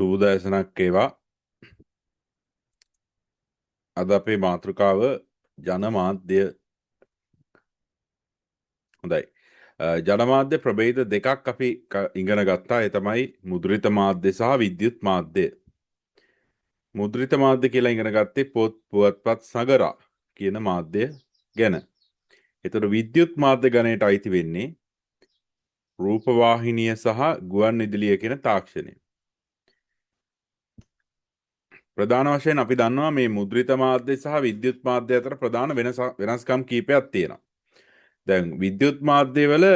සූදාසනක් ඒවා අද අපේ මාතෘකාව ජනමාධ්‍ය හොඳයි. ජනමාධ්‍ය ප්‍රභේද දෙකක් අපි ඉගෙන ගත්තා. ඒ තමයි මුද්‍රිත මාධ්‍ය සහ විද්‍යුත් මාධ්‍ය. මුද්‍රිත මාධ්‍ය කියලා ඉගෙන ගත්තේ පුවත්පත් සගරා කියන මාධ්‍ය ගැන. එතකොට විද්‍යුත් මාධ්‍ය ගණයට අයිති වෙන්නේ රූපවාහිනිය සහ ගුවන් විදුලිය කියන තාක්ෂණය. ප්‍රධාන වශයෙන් අපි දන්නවා මේ මුද්‍රිත මාධ්‍ය සහ විද්‍යුත් මාධ්‍ය අතර ප්‍රධාන වෙනස්කම් කීපයක් තියෙනවා. දැන් විද්‍යුත් මාධ්‍යවල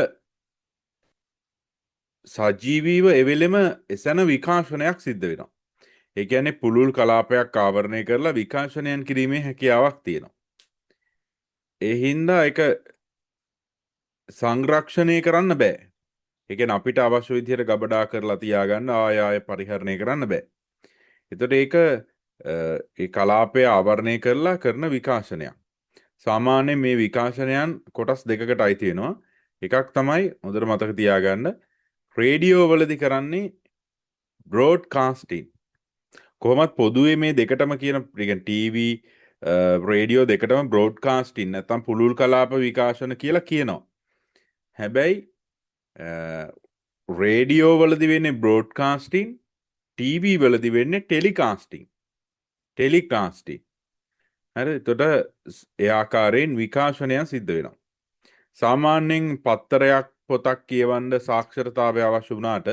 සජීවීව එවෙලෙම එසැන විකාශනයක් සිද්ධ වෙනවා. ඒ කියන්නේ පුළුල් කලාපයක් ආවරණය කරලා විකාශනයන් කිරීමේ හැකියාවක් තියෙනවා. ඒ හින්දා ඒක සංරක්ෂණය කරන්න බෑ. ඒ කියන්නේ අපිට අවශ්‍ය විදිහට ගබඩා කරලා තියාගන්න ආය පරිහරණය කරන්න බෑ. එතකොට ඒක ඒ කලාපය ආවරණය කරලා කරන විකාශනයක්. සාමාන්‍යයෙන් මේ විකාශනයන් කොටස් දෙකකට අයිති වෙනවා. එකක් තමයි හොඳට මතක තියාගන්න රේඩියෝ වලදී කරන්නේ බ්‍රෝඩ්කාස්ටිං. කොහොමත් පොදුවේ මේ දෙකටම කියන ටීවී රේඩියෝ දෙකටම බ්‍රෝඩ්කාස්ටිං නැත්නම් පුළුල් කලාප විකාශන කියලා කියනවා. හැබැයි රේඩියෝ වලදී වෙන්නේ බ්‍රෝඩ්කාස්ටිං, ටීවී වලදී වෙන්නේ ටෙලිකාස්ටිං. හරි. එතකොට ඒ ආකාරයෙන් විකාශනය සිද්ධ වෙනවා. සාමාන්‍යයෙන් පත්තරයක් පොතක් කියවන්න සාක්ෂරතාවය අවශ්‍ය වුණාට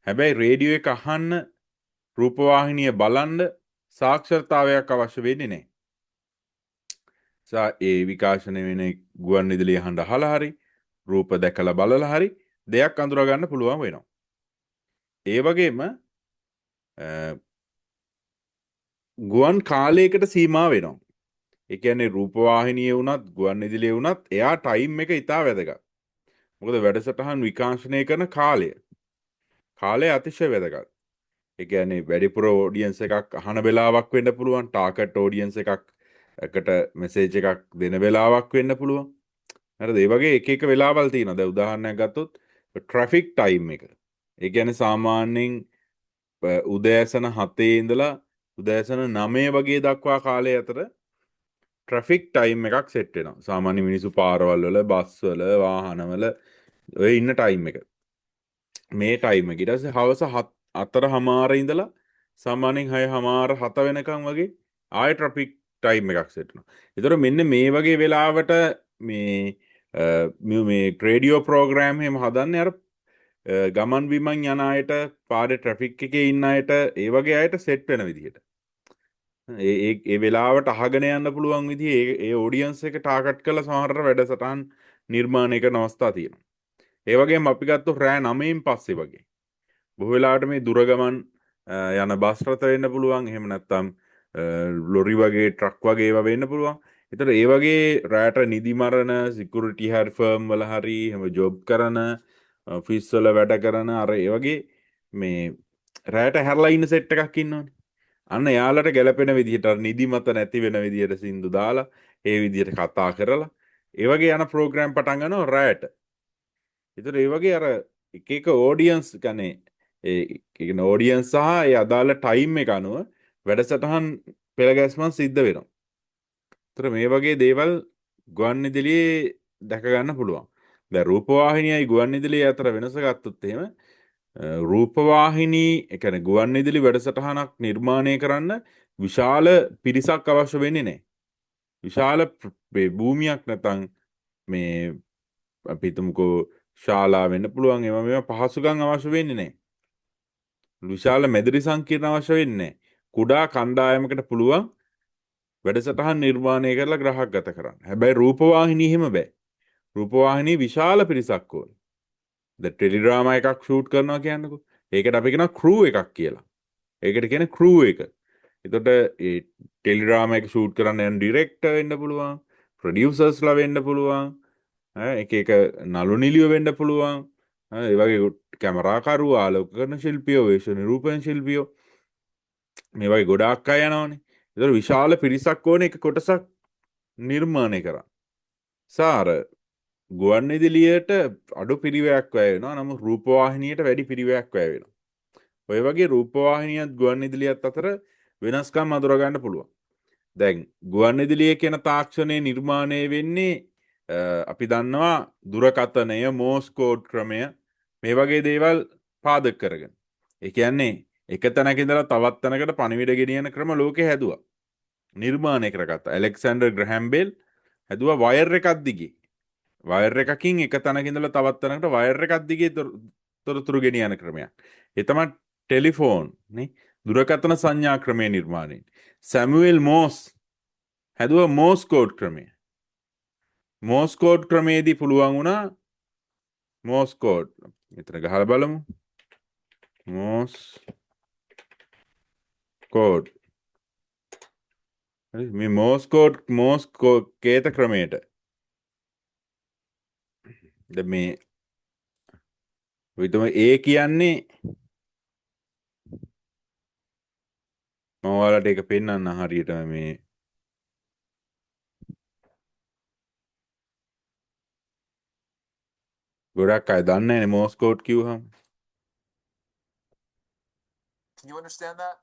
හැබැයි රේඩියෝ එක අහන්න රූපවාහිනිය බලන්න සාක්ෂරතාවයක් අවශ්‍ය වෙන්නේ නැහැ. ඒ විකාශනය වෙන ගුවන් විදුලිය හඬ අහලා හරි රූප දැකලා බලලා හරි දෙයක් අඳුරා ගන්න පුළුවන් වෙනවා. ඒ වගේම ගුවන් කාලයකට සීමා වෙනවා. ඒ කියන්නේ රූපවාහිනිය වුණත් ගුවන් විදුලිය වුණත් එයා ටයිම් එක ඉතා වැදගත්. මොකද වැඩසටහන් විකාශනය කරන කාලය අතිශය වැදගත්. ඒ කියන්නේ වැඩිපුර ඔඩියන්ස් එකක් අහන වෙලාවක් වෙන්න පුළුවන්. ටාගට් ඔඩියන්ස් එකකට මෙසේජ් එකක් දෙන වෙලාවක් වෙන්න පුළුවන්. හරිද? ඒ වගේ එක වෙලාවල් තියෙනවා. දැන් උදාහරණයක් ගත්තොත් ට්‍රැෆික් ටයිම් එක. ඒ කියන්නේ සාමාන්‍යයෙන් උදෑසන 7 ඉඳලා උදෑසන 9 වගේ දක්වා කාලය අතර ට්‍රැෆික් ටයිම් එකක් සෙට් වෙනවා. සාමාන්‍ය මිනිස්සු පාරවල් වල, බස් වල, වාහනවල ඔය ඉන්න ටයිම් එක. මේ ටයිම් එක ඊට පස්සේ හවස 4:00 ඉඳලා සාමාන්‍යයෙන් 6:00 7 වෙනකම් වගේ ආයෙ ට්‍රැෆික් ටයිම් එකක් සෙට් වෙනවා. ඒතර මෙන්න මේ වගේ වෙලාවට මේ රේඩියෝ ප්‍රෝග්‍රෑම් එහෙම හදන්නේ අර ගමන් බිමන් යන අයට පාරේ ට්‍රැෆික් එකේ ඉන්න අයට ඒ වගේ අයට සෙට් වෙන විදිහට. ඒ වෙලාවට අහගෙන යන්න පුළුවන් විදිහේ ඒ ඔඩියන්ස් එක ටාගට් කරලා සමහරට වැඩසටහන් නිර්මාණය කරන අවස්ථා තියෙනවා. ඒ වගේම අපි ගත්තොත් රෑ 9න් පස්සේ වගේ. බොහෝ වෙලාවට මේ දුර ගමන් යන බස් රථ වෙන්න පුළුවන්. එහෙම නැත්නම් ලොරි වගේ ට්‍රක් වගේ ඒවා වෙන්න පුළුවන්. ඒතර ඒ වගේ රෑට නිදි මරන සිකියුරිටි හරි ෆර්ම් වල හරි එහෙම ජොබ් කරන ඔෆිස් වල වැඩ කරන අර ඒ වගේ මේ රෑට හැරලා ඉන්න සෙට් එකක් ඉන්නවනේ. අන්න යාලට ගැලපෙන විදිහට නිදිමත නැති වෙන විදිහට සින්දු දාලා ඒ විදිහට කතා කරලා ඒ වගේ යන ප්‍රෝග්‍රෑම් පටන් ගන්නවා රෑට. ඒතර ඒ වගේ අර එක ඔඩියන්ස් කියන්නේ ඒ ඔඩියන්ස් සහ ඒ අදාළ ටයිම් එක අනුව වැඩසටහන් පෙළගැස්මක් සිද්ධ වෙනවා. ඒතර මේ වගේ දේවල් ගුවන් විදුලියේ දැක ගන්න පුළුවන්. දැන් රූපවාහිනියයි ගුවන් විදුලිය අතර වෙනස ගත්තොත් එහෙම රූපවාහිනී ඒ කියන්නේ ගුවන් විදුලි වැඩසටහනක් නිර්මාණය කරන්න විශාල පිරිසක් අවශ්‍ය වෙන්නේ නැහැ. විශාල භූමියක් නැතනම් මේ අපි හිතමුකෝ ශාලා වෙන්න පුළුවන් මේවා පහසුකම් අවශ්‍ය වෙන්නේ නැහැ. විශාල මැදිරි සංකීර්ණ අවශ්‍ය වෙන්නේ නැහැ. කුඩා කණ්ඩායමකට පුළුවන් වැඩසටහන් නිර්මාණය කරලා ග්‍රහකගත කරන්න. හැබැයි රූපවාහිනී එහෙම බෑ. රූපවාහිනී විශාල පිරිසක් ඕනේ. දැන් ටෙලිඩ්‍රාමා එකක් ෂූට් කරනවා කියන්නකෝ. ඒකට අපි කියනවා ක්‍රූ එකක් කියලා. ඒකට කියන්නේ ක්‍රූ එක. එතකොට ඒ ටෙලිඩ්‍රාමා එක ෂූට් කරන්න යන ඩිරෙක්ටර් වෙන්න පුළුවන්, ප්‍රොඩියුසර්ස්ලා වෙන්න පුළුවන්, එක නළු නිළියෝ වෙන්න පුළුවන්. ඒ වගේ කැමරාකරු, ආලෝක කරන ශිල්පියෝ, වේශ නිරූපණ ශිල්පියෝ මේ වගේ ගොඩාක් අය යනවනේ. ඒතර විශාල පිරිසක් ඕනේ එක කොටසක් නිර්මාණය කරන්න. සාර ගුවන් විදුලියට අඩු පිරිවැයක් වැය වෙනවා. නමුත් රූපවාහිනියට වැඩි පිරිවැයක් වැය වෙනවා. ඔය වගේ රූපවාහිනියත් ගුවන්විදුලියත් අතර වෙනස්කම් අඳුර ගන්න පුළුවන්. දැන් ගුවන්විදුලිය කියන තාක්ෂණය නිර්මාණය වෙන්නේ අපි දන්නවා දුරකථනය මෝස් කෝඩ් ක්‍රමය මේ වගේ දේවල් පාදක කරගෙන. ඒ කියන්නේ එක තැනක ඉඳලා තවත් තැනකට පණිවිඩ ගෙනියන ක්‍රම ලෝකේ හැදුවා. නිර්මාණය කරගත්තා. ඇලෙක්සැන්ඩර් ග්‍රැහම් බෙල් හැදුවා වයර් එකක් දිගේ. වයර් එකකින් එක තැනක ඉඳලා තවත් තැනකට වයර් එකක් දිගේ තොරතුරු ගෙනියන ක්‍රමයක්. ඒ තමයි ටෙලිෆෝන් නේ දුරකථන සංඥා ක්‍රමය නිර්මාණය. සැමුවෙල් මෝස් හැදුවා මෝස් කෝඩ් ක්‍රමය. මෝස් කෝඩ් ක්‍රමේදී පුළුවන් වුණා මෝස් කෝඩ් මෙතන ගහලා බලමු. මෝස් කෝඩ් මේ මෝස් කෝඩ් කේත ක්‍රමයට දැන් මේ විතම ඒ කියන්නේ මම ඔයාලට ඒක පෙන්වන්න හරියට මේ ගොඩක් අය දන්නේ නැහැ මෝස් කෝඩ් කිව්වහම. Can you understand that?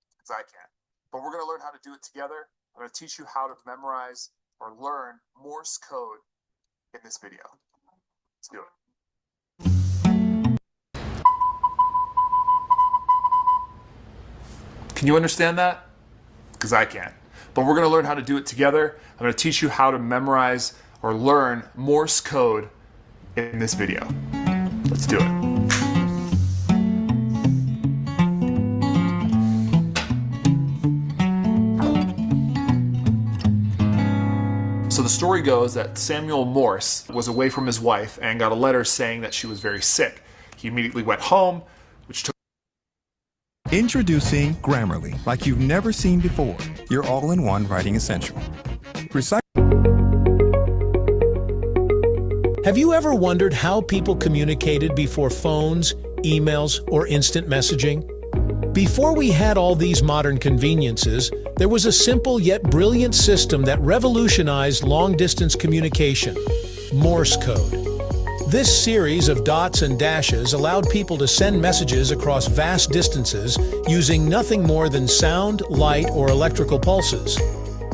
Because I can't. But we're going to learn how to do it together. I'm going to teach you how to memorize or learn Morse code in this video. Let's do it. Can you understand that? Because I can't. But we're going to learn how to do it together. I'm going to teach you how to memorize or learn Morse code in this video. Let's do it. So the story goes that Samuel Morse was away from his wife and got a letter saying that she was very sick. He immediately went home, which took Introducing Grammarly, like you've never seen before. Your all-in-one writing essential. Have you ever wondered how people communicated before phones, emails, or instant messaging? Before we had all these modern conveniences, there was a simple yet brilliant system that revolutionized long-distance communication: Morse code. This series of dots and dashes allowed people to send messages across vast distances using nothing more than sound, light, or electrical pulses.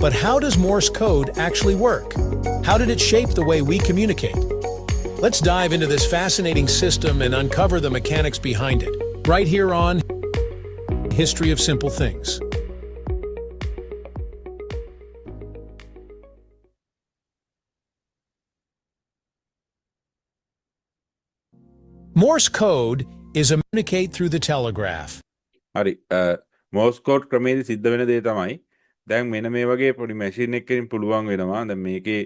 But how does Morse code actually work? How did it shape the way we communicate? Let's dive into this fascinating system and uncover the mechanics behind it, right here on History of Simple Things. Morse code is a communicate through the telegraph. හරි මෝස් code ක්‍රමේදී සිද්ධ වෙන දේ තමයි දැන් මෙන්න මේ වගේ පොඩි මැෂින් එකකින් පුළුවන් වෙනවා දැන් මේකේ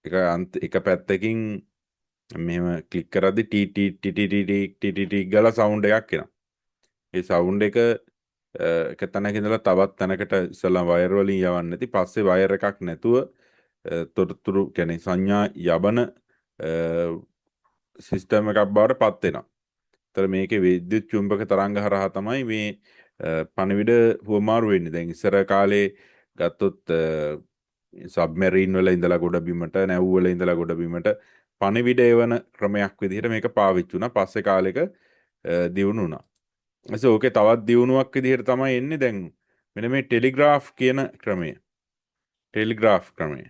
එක පැත්තකින් මෙහෙම ක්ලික් කරද්දි T T T T T T T ගාලා සවුන්ඩ් එකක් එනවා. ඒ සවුන්ඩ් එක එක තැනක ඉඳලා තවත් තැනකට ඉස්සලා වයර් වලින් යවන්නේ නැති පස්සේ වයර් එකක් නැතුව තොරතුරු කියන්නේ සංඥා යබන සිස්ටම් එකක් බවට පත් වෙනවා. ඒතර මේකේ විද්‍යුත් චුම්බක තරංග හරහා තමයි මේ පණිවිඩ හුවමාරු වෙන්නේ. දැන් ඉස්සර කාලේ ගත්තොත් සබ්මරීන් වල ඉඳලා ගොඩබිමට නැව් වල ඉඳලා ගොඩබිමට පණිවිඩ එවන ක්‍රමයක් විදිහට මේක පාවිච්චි වුණා. පස්සේ කාලෙක දියුණු වුණා. එතකොට ඕකේ තවත් දියුණුවක් විදිහට තමයි එන්නේ දැන් මෙන්න මේ ටෙලිග්‍රාෆ් කියන ක්‍රමය. ටෙලිග්‍රාෆ් ක්‍රමය.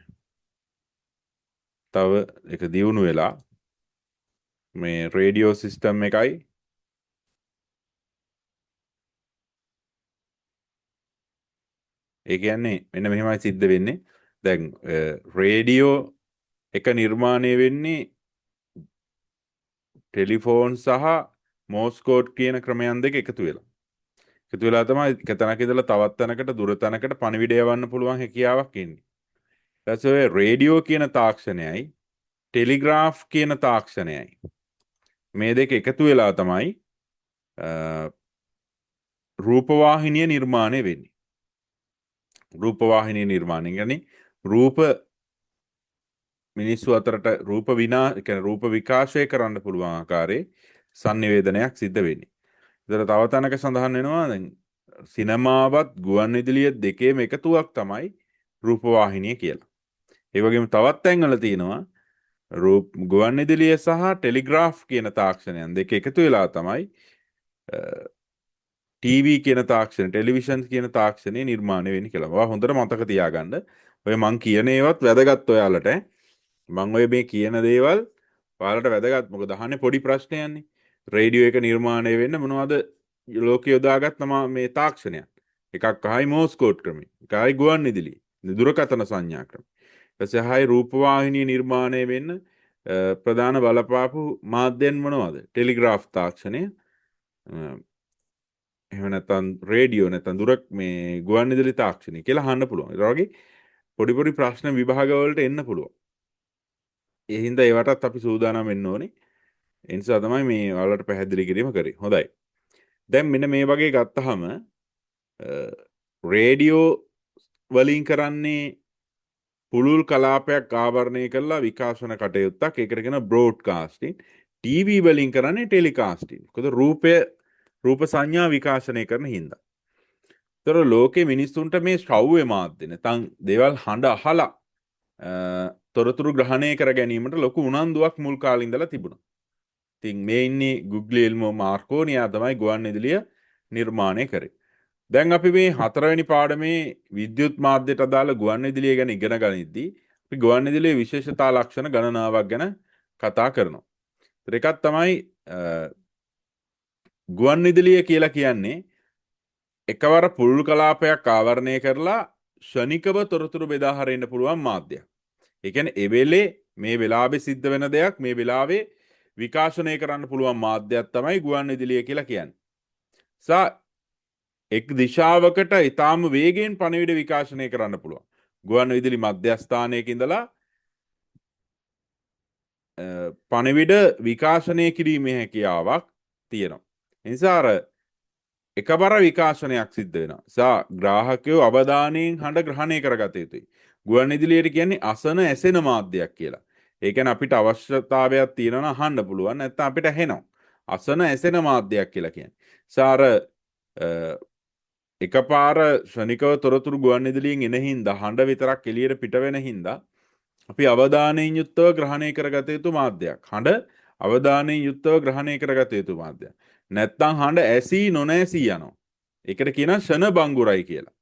තව එක දියුණු වෙලා මේ රේඩියෝ සිස්ටම් එකයි ඒ කියන්නේ මෙන්න මෙහෙමයි සිද්ධ වෙන්නේ. දැන් රේඩියෝ එක නිර්මාණය වෙන්නේ ටෙලිෆෝන් සහ මෝස් කෝඩ් කියන ක්‍රමයන් දෙක එකතු වෙලා. එකතු වෙලා තමයි එක තැනක ඉඳලා තවත් තැනකට දුර තැනකට පණිවිඩය යවන්න පුළුවන් හැකියාවක් එන්නේ. ඊට පස්සේ රේඩියෝ කියන තාක්ෂණයයි ටෙලිග්‍රාෆ් කියන තාක්ෂණයයි මේ දෙක එකතු වෙලා තමයි රූපවාහිනිය නිර්මාණය වෙන්නේ. රූපවාහිනිය නිර්මාණය කියන්නේ රූප මිනිස්සු අතරට රූප රූප විකාශය කරන්න පුළුවන් ආකාරයේ sannivedanayak සිද්ධ වෙන්නේ. ඒතර තව තැනක සඳහන් වෙනවා දැන් සිනමාවත් ගුවන්විදුලිය දෙකේම එකතුවක් තමයි රූපවාහිනිය කියලා. ඒ වගේම තවත් තැන්වල තියෙනවා ගුවන්විදුලිය සහ ටෙලිග්‍රාෆ් කියන තාක්ෂණයන් දෙක එකතු වෙලා තමයි ටීවී කියන තාක්ෂණ ටෙලිවිෂන් කියන තාක්ෂණය නිර්මාණය වෙන්නේ කියලා. ඔයා හොඳට මතක තියාගන්න. ඔය මං කියන ඒවත් වැදගත් ඔයාලට. මං ඔය මේ කියන දේවල් ඔයාලට වැදගත්. මොකද අහන්නේ පොඩි ප්‍රශ්නයන්නේ. රේඩියෝ එක නිර්මාණය වෙන්න මොනවද ලෝකයේ යොදාගත් මේ තාක්ෂණයක්. එකක් අහයි මෝස් කෝඩ් ක්‍රමය. එකයි ගුවන්විදුලි. දුරකථන සංඥා ක්‍රමය. ඊපස්සේ අහයි රූපවාහිනිය නිර්මාණය වෙන්න ප්‍රධාන බලපාපු මාධ්‍යයන් මොනවද? ටෙලිග්‍රාෆ් තාක්ෂණය. එහෙම නැත්නම් රේඩියෝ නැත්නම් මේ ගුවන්විදුලි තාක්ෂණය කියලා අහන්න පුළුවන්. ඒ වගේ පොඩි පොඩි ප්‍රශ්න විභාග වලට එන්න පුළුවන්. ඒ හින්දා ඒවටත් අපි සූදානම් වෙන්න ඕනේ. ඒ නිසා තමයි මේ ඔයාලට පැහැදිලි කිරීම කරේ. හොඳයි. දැන් මෙන්න මේ වගේ ගත්තහම රේඩියෝ වලින් කරන්නේ පුළුල් කලාපයක් ආවරණය කරලා විකාශන කටයුත්තක්. ඒකට කියන බ්‍රෝඩ්කාස්ටිං. ටීවී වලින් කරන්නේ ටෙලිකාස්ටිං. මොකද රූප සංඥා විකාශනය කරන හින්දා. තොර ලෝකේ මිනිස්සුන්ට මේ ශ්‍රව්‍ය මාධ්‍ය නැත්නම් දේවල් හඬ අහලා තොරතුරු ග්‍රහණය කර ගැනීමට ලොකු උනන්දුවක් මුල් කාලේ ඉඳලා තිබුණා. ඉතින් මේ ඉන්නේ ගුග්ලියල්මෝ මාර්කෝනියා තමයි ගුවන්විදුලිය නිර්මාණය කරේ. දැන් අපි මේ 4 වෙනි පාඩමේ විද්‍යුත් මාධ්‍යට අදාළ ගුවන්විදුලිය ගැන ඉගෙන ගනිද්දී අපි ගුවන්විදුලියේ විශේෂතා ලක්ෂණ ගණනාවක් ගැන කතා කරනවා. ඒත් එකක් තමයි ගුවන්විදුලිය කියලා කියන්නේ එකවර පුළුල් කලාපයක් ආවරණය කරලා ෂණිකව තොරතුරු බෙදා හරින්න පුළුවන් මාධ්‍යයක්. ඒ කියන්නේ ඒ වෙලේ මේ වෙලාවේ සිද්ධ වෙන දෙයක් මේ වෙලාවේ විකාශනය කරන්න පුළුවන් මාධ්‍යයක් තමයි ගුවන්විදුලිය කියලා කියන්නේ. එක් දිශාවකට ඊටාම වේගයෙන් පණිවිඩ විකාශනය කරන්න පුළුවන්. ගුවන්විදුලි මධ්‍යස්ථානයක ඉඳලා පණිවිඩ විකාශනය කිරීමේ හැකියාවක් තියෙනවා. ඒ නිසා අර එකවර විකාශනයක් සිද්ධ වෙනවා. ග්‍රාහකයෝ අවධානයෙන් හඬ ග්‍රහණය කරගත යුතුයි. ගුවන්විදුලියට කියන්නේ අසන ඇසෙන මාධ්‍යයක් කියලා. ඒ කියන්නේ අපිට අවශ්‍යතාවයක් තියෙනවා නම් අහන්න පුළුවන් නැත්නම් අපිට ඇහෙනවා. අසන ඇසෙන මාධ්‍යයක් කියලා කියන්නේ. සාර එකපාර ශනිකව තොරතුරු ගුවන්විදුලියෙන් එන හින්දා හඬ විතරක් එළියට පිට වෙන හින්දා අපි අවධානයෙන් යුක්තව ග්‍රහණය කරගත යුතු මාධ්‍යයක්. හඬ අවධානයෙන් යුක්තව ග්‍රහණය කරගත යුතු මාධ්‍යයක්. නැත්තම් හඬ ඇසී නොනැසී යනවා. ඒකට කියනවා ෂණ බංගුරයි කියලා.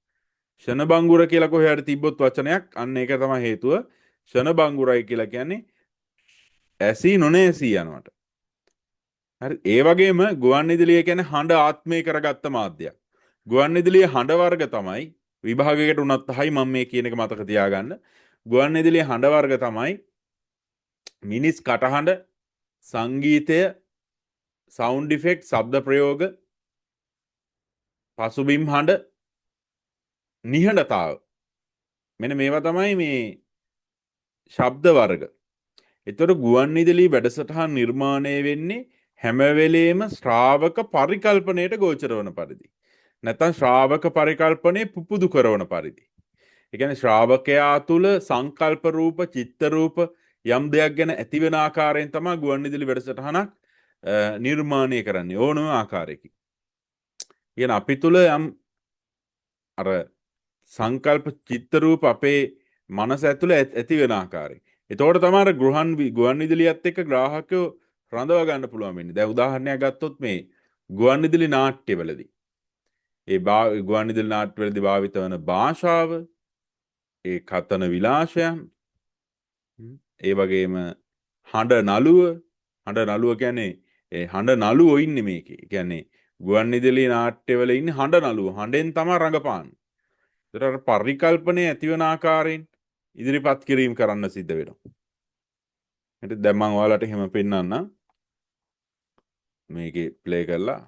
ෂණ බංගුර කියලා කොහේ හරි තිබ්බොත් වචනයක් අන්න ඒක තමයි හේතුව. ෂණ බංගුරයි කියලා කියන්නේ ඇසී නොනැසී යනවට. හරි ඒ වගේම ගුවන්විදුලිය කියන්නේ හඬ ආත්මය කරගත්ත මාධ්‍යයක්. ගුවන්විදුලියේ හඬ වර්ග තමයි විභාගයකට උනත් අහයි මම මේ කියන එක මතක තියාගන්න. ගුවන්විදුලියේ හඬ වර්ග තමයි මිනිස් කටහඬ, සංගීතය, සවුන්ඩ් ඉෆෙක්ට්, ශබ්ද ප්‍රයෝග, පසුබිම් හඬ, නිහඬතාව. මෙන්න මේවා තමයි මේ ශබ්ද වර්ග. ඒතර ගුවන්විදුලි වැඩසටහන් නිර්මාණය වෙන්නේ හැම වෙලේම ශ්‍රාවක පරිකල්පනයට ගෝචර වන පරිදි. නැත්නම් ශ්‍රාවක පරිකල්පනයේ පුපුදු කරන පරිදි. ඒ කියන්නේ ශ්‍රාවකයා තුල සංකල්ප රූප, චිත්ත රූප යම් දෙයක් ගැන ඇති වෙන ආකාරයෙන් තමයි ගුවන්විදුලි වැඩසටහනක් නිර්මාණය කරන්නේ ඕනම ආකාරයකින්. කියන අපි තුල යම් අර සංකල්ප චිත්ත රූප අපේ මනස ඇතුළේ ඇති වෙන ආකාරය. එතකොට තමයි ගුවන්විදුලියත් එක්ක ග්‍රාහකයෝ රඳව ගන්න පුළුවන් වෙන්නේ. දැන් උදාහරණයක් ගත්තොත් මේ ගුවන්විදුලි නාට්‍යවලදී ඒ ගුවන්විදුලි නාට්‍යවලදී භාවිත වන භාෂාව, ඒ කතන විලාශයන්, ඒ වගේම හඬ නළුව කියන්නේ ඒ හඬ නළුවෝ ඉන්නේ මේකේ. කියන්නේ ගුවන්විදුලි නාට්‍යවල ඉන්නේ හඬ නළුවෝ. හඬෙන් තමයි රඟපාන්නේ. ඒතර පරිකල්පනයේ ඇතිවන ආකාරයෙන් ඉදිරිපත් කිරීම කරන්න සිද්ධ වෙනවා. හරි දැන් මම ඔයාලට එහෙම පෙන්නන්න. මේකේ ප්ලේ කරලා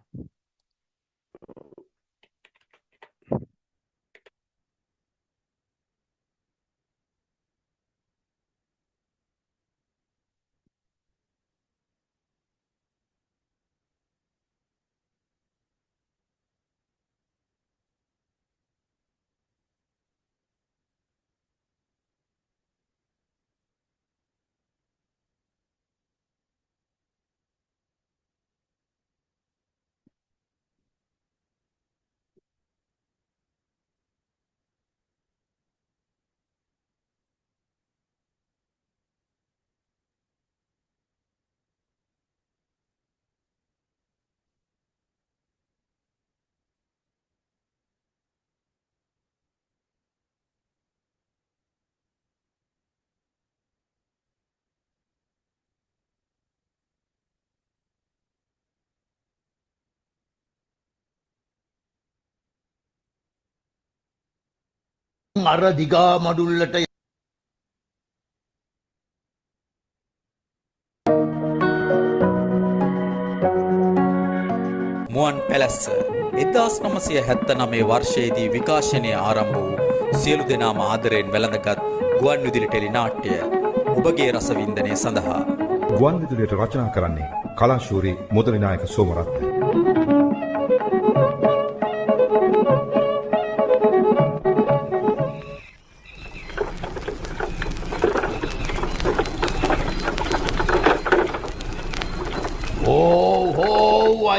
අර දිගා මඩුල්ලට මුවන් පැලැස්ස 1979 වර්ෂයේදී විකාශනය ආරම්භ වූ සියලු දෙනාම ආදරයෙන් වැළඳගත් ගුවන් විදුලි ටෙලි නාට්‍ය ඔබගේ රසවින්දනය සඳහා ගුවන් විදුලියට රචනා කරන්නේ කලාශූරී මුදලි නායක සෝමරත්න.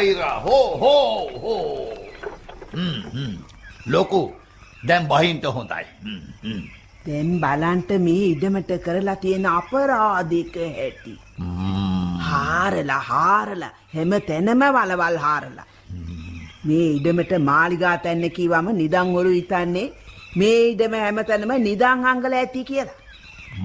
වෛරා හෝ ලොකු දැන් බහින්ට හොඳයි. දැන් බලන්ට මේ ඉඩමට කරලා තියෙන අපරාධික හැටි. හාරලා හැම තැනම වලවල් හාරලා. මේ ඉඩමට මාලිගා තැන්න කිව්වම නිදන්වරු හිතන්නේ මේ ඉඩම හැම තැනම නිදන් අංගල ඇති කියලා.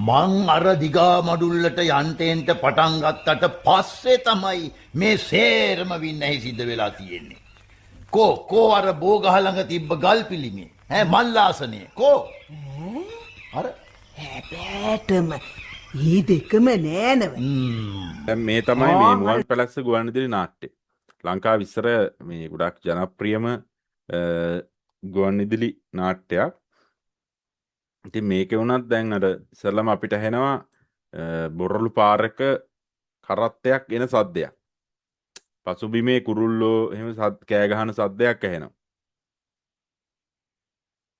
මං අර දිගා මඩුල්ලට යන්ටෙන්ට පටන් ගත්තට පස්සේ තමයි මේ සේරම වින්නැහි සිද්ධ වෙලා තියෙන්නේ. කෝ අර බෝගහ ළඟ තිබ්බ ගල් පිළිමේ මල්ලාසනේ කෝ අර හැබැටම ඊ දෙකම නෑනව. දැන් මේ තමයි මේ මුවන් පැලැස්ස ගුවන්විදුලි නාට්‍ය. ලංකාවේ ඉස්සර මේ ගොඩක් ජනප්‍රියම ගුවන්විදුලි නාට්‍යයක්. ඉතින් මේකේ වුණත් දැන් අර ඉස්සෙල්ලාම අපිට ඇහෙනවා බොරළු පාරක කරත්තයක් එන සද්දයක්. පසුබිමේ කුරුල්ලෝ එහෙම කෑ ගහන සද්දයක් ඇහෙනවා.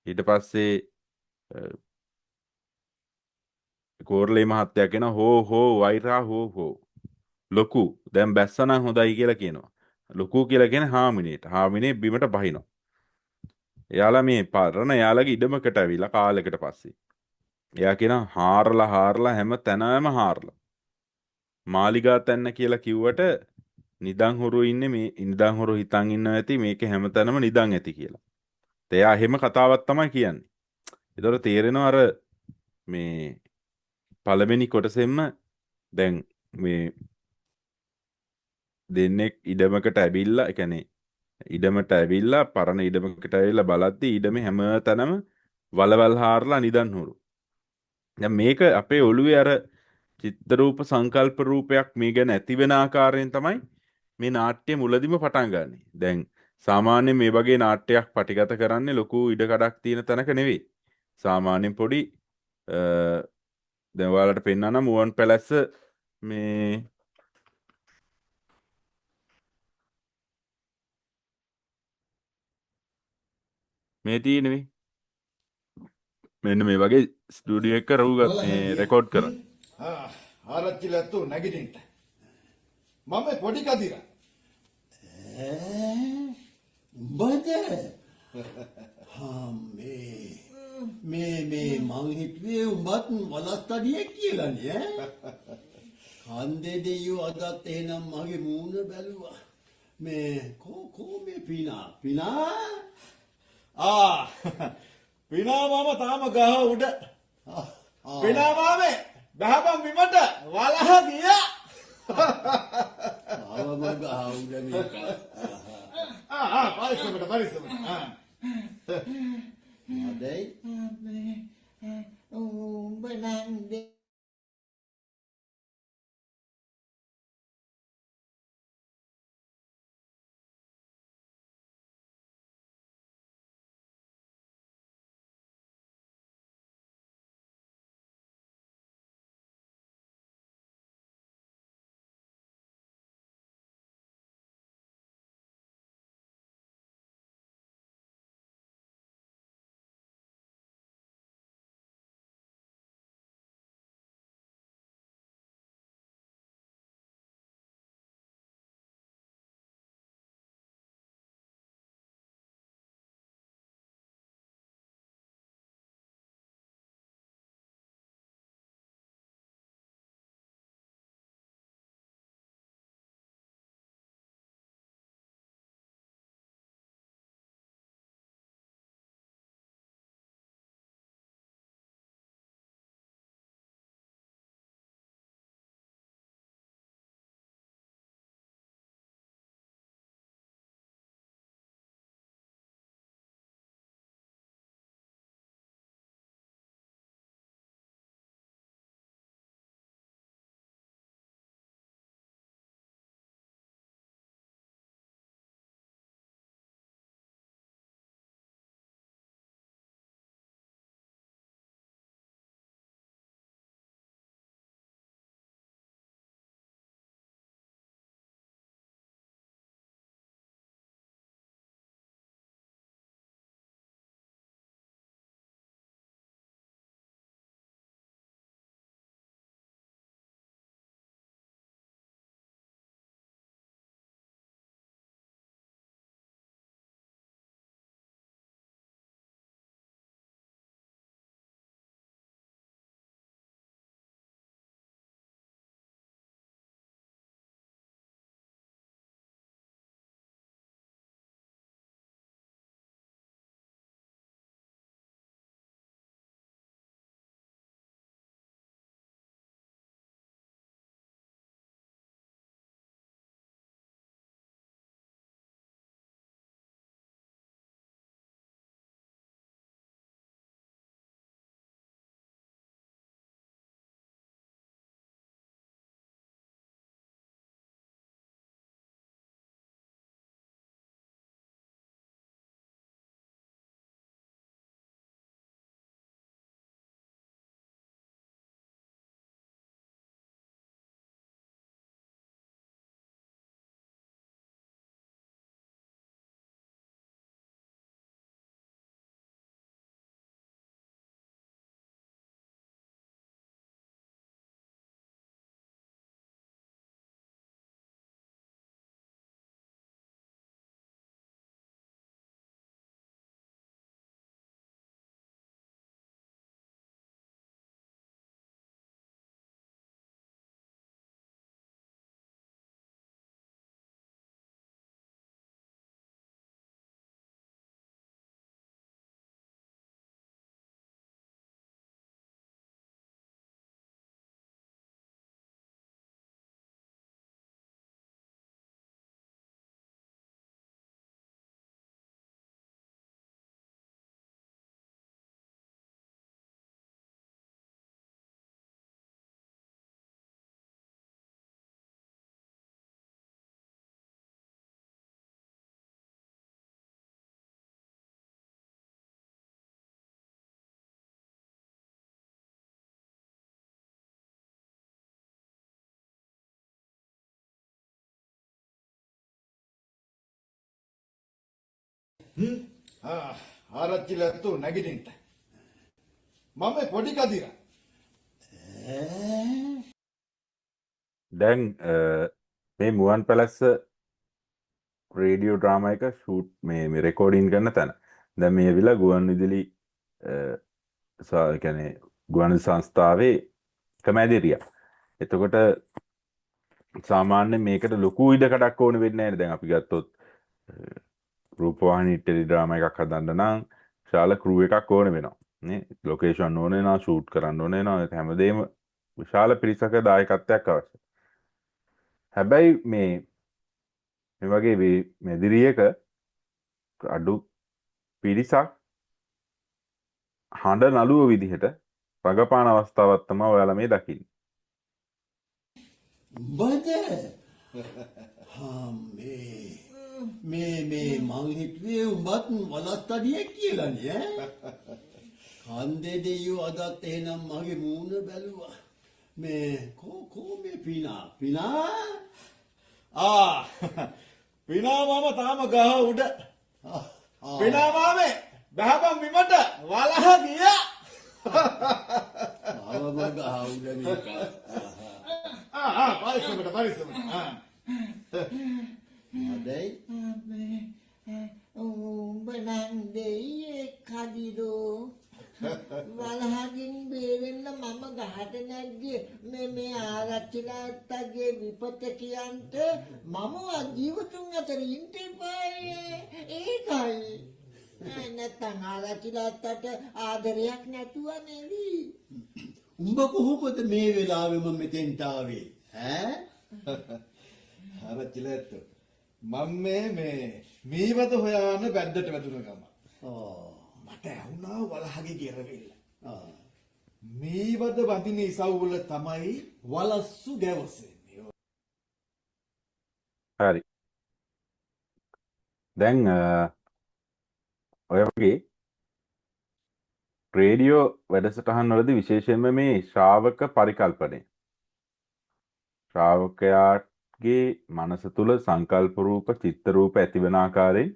ඊට පස්සේ කෝරළේ මහත්තයා කියන හෝ වෛරා හෝ ලොකු දැන් බැස්සනම් හොඳයි කියලා කියනවා. ලොකු කියලා කියන්නේ හාමිනේට. හාමිනේ බිමට බහිනවා. එයාලා මේ පරණ එයාලගේ ඉඩමකට ඇවිල්ලා කාලෙකට පස්සේ. එයා කියන හාරලා හැම තැනම හාරලා. මාලිගා තැන්න කියලා කිව්වට නිදන් හොරු ඉන්නේ මේ නිදන් හොරු හිතන් ඉන්නවා ඇති මේක හැම තැනම නිදන් ඇති කියලා. එයා එහෙම කතාවක් තමයි කියන්නේ. ඒතකොට තේරෙනවා අර මේ පළවෙනි කොටසෙන්ම දැන් මේ දෙන්නෙක් ඉඩමකට ඇවිල්ලා ඒ කියන්නේ ඉඩමට ඇවිල්ලා පරණ ඉඩමකට ඇවිල්ලා බලද්දී ඉඩමේ හැම තැනම වලවල් හාරලා නිදන් හොරු. දැන් මේක අපේ ඔළුවේ අර චිත්‍ර රූප සංකල්ප රූපයක් මේ ගැන ඇති වෙන ආකාරයෙන් තමයි මේ නාට්‍ය මුලදිම පටන් ගන්නෙ. දැන් සාමාන්‍යයෙන් මේ වගේ නාට්‍යයක් පටිගත කරන්නේ ලොකු ඉඩකඩක් තියෙන තැනක නෙවෙයි. සාමාන්‍යයෙන් පොඩි දැන් ඔයාලට පෙන්නන්න මුවන් පැලැස්ස මේ මේ තියෙන්නේ මෙන්න මේ වගේ ස්ටුඩියෝ එක රෙකෝඩ් කරා. ආරච්චිලත්තු නැගිටින්න. මම පොඩි කදිරා. උඹද? මේ මං හිතුවේ උඹත් වලස්තඩියෙක් කියලානේ ඈ. කන්දේ දෙයියෝ අදත් එහෙනම් මගේ මූණ බැලුවා. මේ කෝ මේ පිනා පිනා මම තාම ගහ උඩ. පිනා මාමේ බහපන් බිමට වලහ ගියා. ආවම ගහ උඩ මේක. පරිස්සමට. අදයි උඹ නම් ආරච්චිලත්තු නැගිටින්න. මම පොඩි කදිර. දැන් මේ මුවන් පැලස්ස රේඩියෝ ඩ්‍රාමා එක ෂූට් මේ රෙකෝඩින් කරන තැන. දැන් මේ විලා ගුවන්විදුලි කියන්නේ ගුවන්විදුලි සංස්ථාවේ කැමැදිරියා. එතකොට සාමාන්‍යයෙන් මේකට ලොකු ඉඩකඩක් ඕන වෙන්නේ නැහැ. දැන් අපි ගත්තොත් රූපවාහිනී ටෙලි ඩ්‍රාමා එකක් හදන්න නම් විශාල ක්‍රූ එකක් ඕන වෙනවා. නේ ලොකේෂන් ඕන වෙනවා, ෂූට් කරන්න ඕන වෙනවා. ඒක හැමදේම විශාල පිරිසක දායකත්වයක් අවශ්‍යයි. හැබැයි මේ වගේ මෙදිරියක අඩු පිරිසක් හඬ නළුව විදිහට රඟපාන අවස්ථාවක් තමයි ඔයාලා මේ දකින්නේ. උඹද? මේ මං හිතුවේ උඹත් වලස්තඩියෙක් කියලානේ ඈ. කන්දේ දෙයියෝ අදත් එහෙනම් මගේ මූණ බැලුවා. මේ කෝ මේ පිනා පිනා මාම තාම ගහ උඩ. පිනා මාමේ බහපන් බිමට වලහ ගියා. ආවම ගහ උඩ මේක. පරිස්සමට. මොදයි? උඹ නම් දෙයියෙක් කදිදෝ. වලහකින් බේරෙන්න මම ගහට නැග්ගේ මේ ආරච්චිලා අත්තගේ විපත කියන්ට මම ජීවතුන් අතර ඉන්න එපායේ. ඒකයි. නැත්තම් ආරච්චිලා අත්තට ආදරයක් නැතුව නෙවි. උඹ කොහොමද මේ වෙලාවෙම මෙතෙන්ට ආවේ ඈ? ආරච්චිලා අත්ත මම මේ මීවත හොයාන බැද්දට වැදුන ගම. මට ඇහුණා වලහගේ ගෙරවිල්ල. මීවත වදින ඉසව්වල තමයි වලස්සු ගැවසෙන්නේ. හරි. දැන් ඔය වගේ රේඩියෝ වැඩසටහන් වලදී විශේෂයෙන්ම මේ ශ්‍රාවක පරිකල්පනය ශ්‍රාවකයාගේ මනස තුල සංකල්ප රූප චිත්ත රූප ඇතිවන ආකාරයෙන්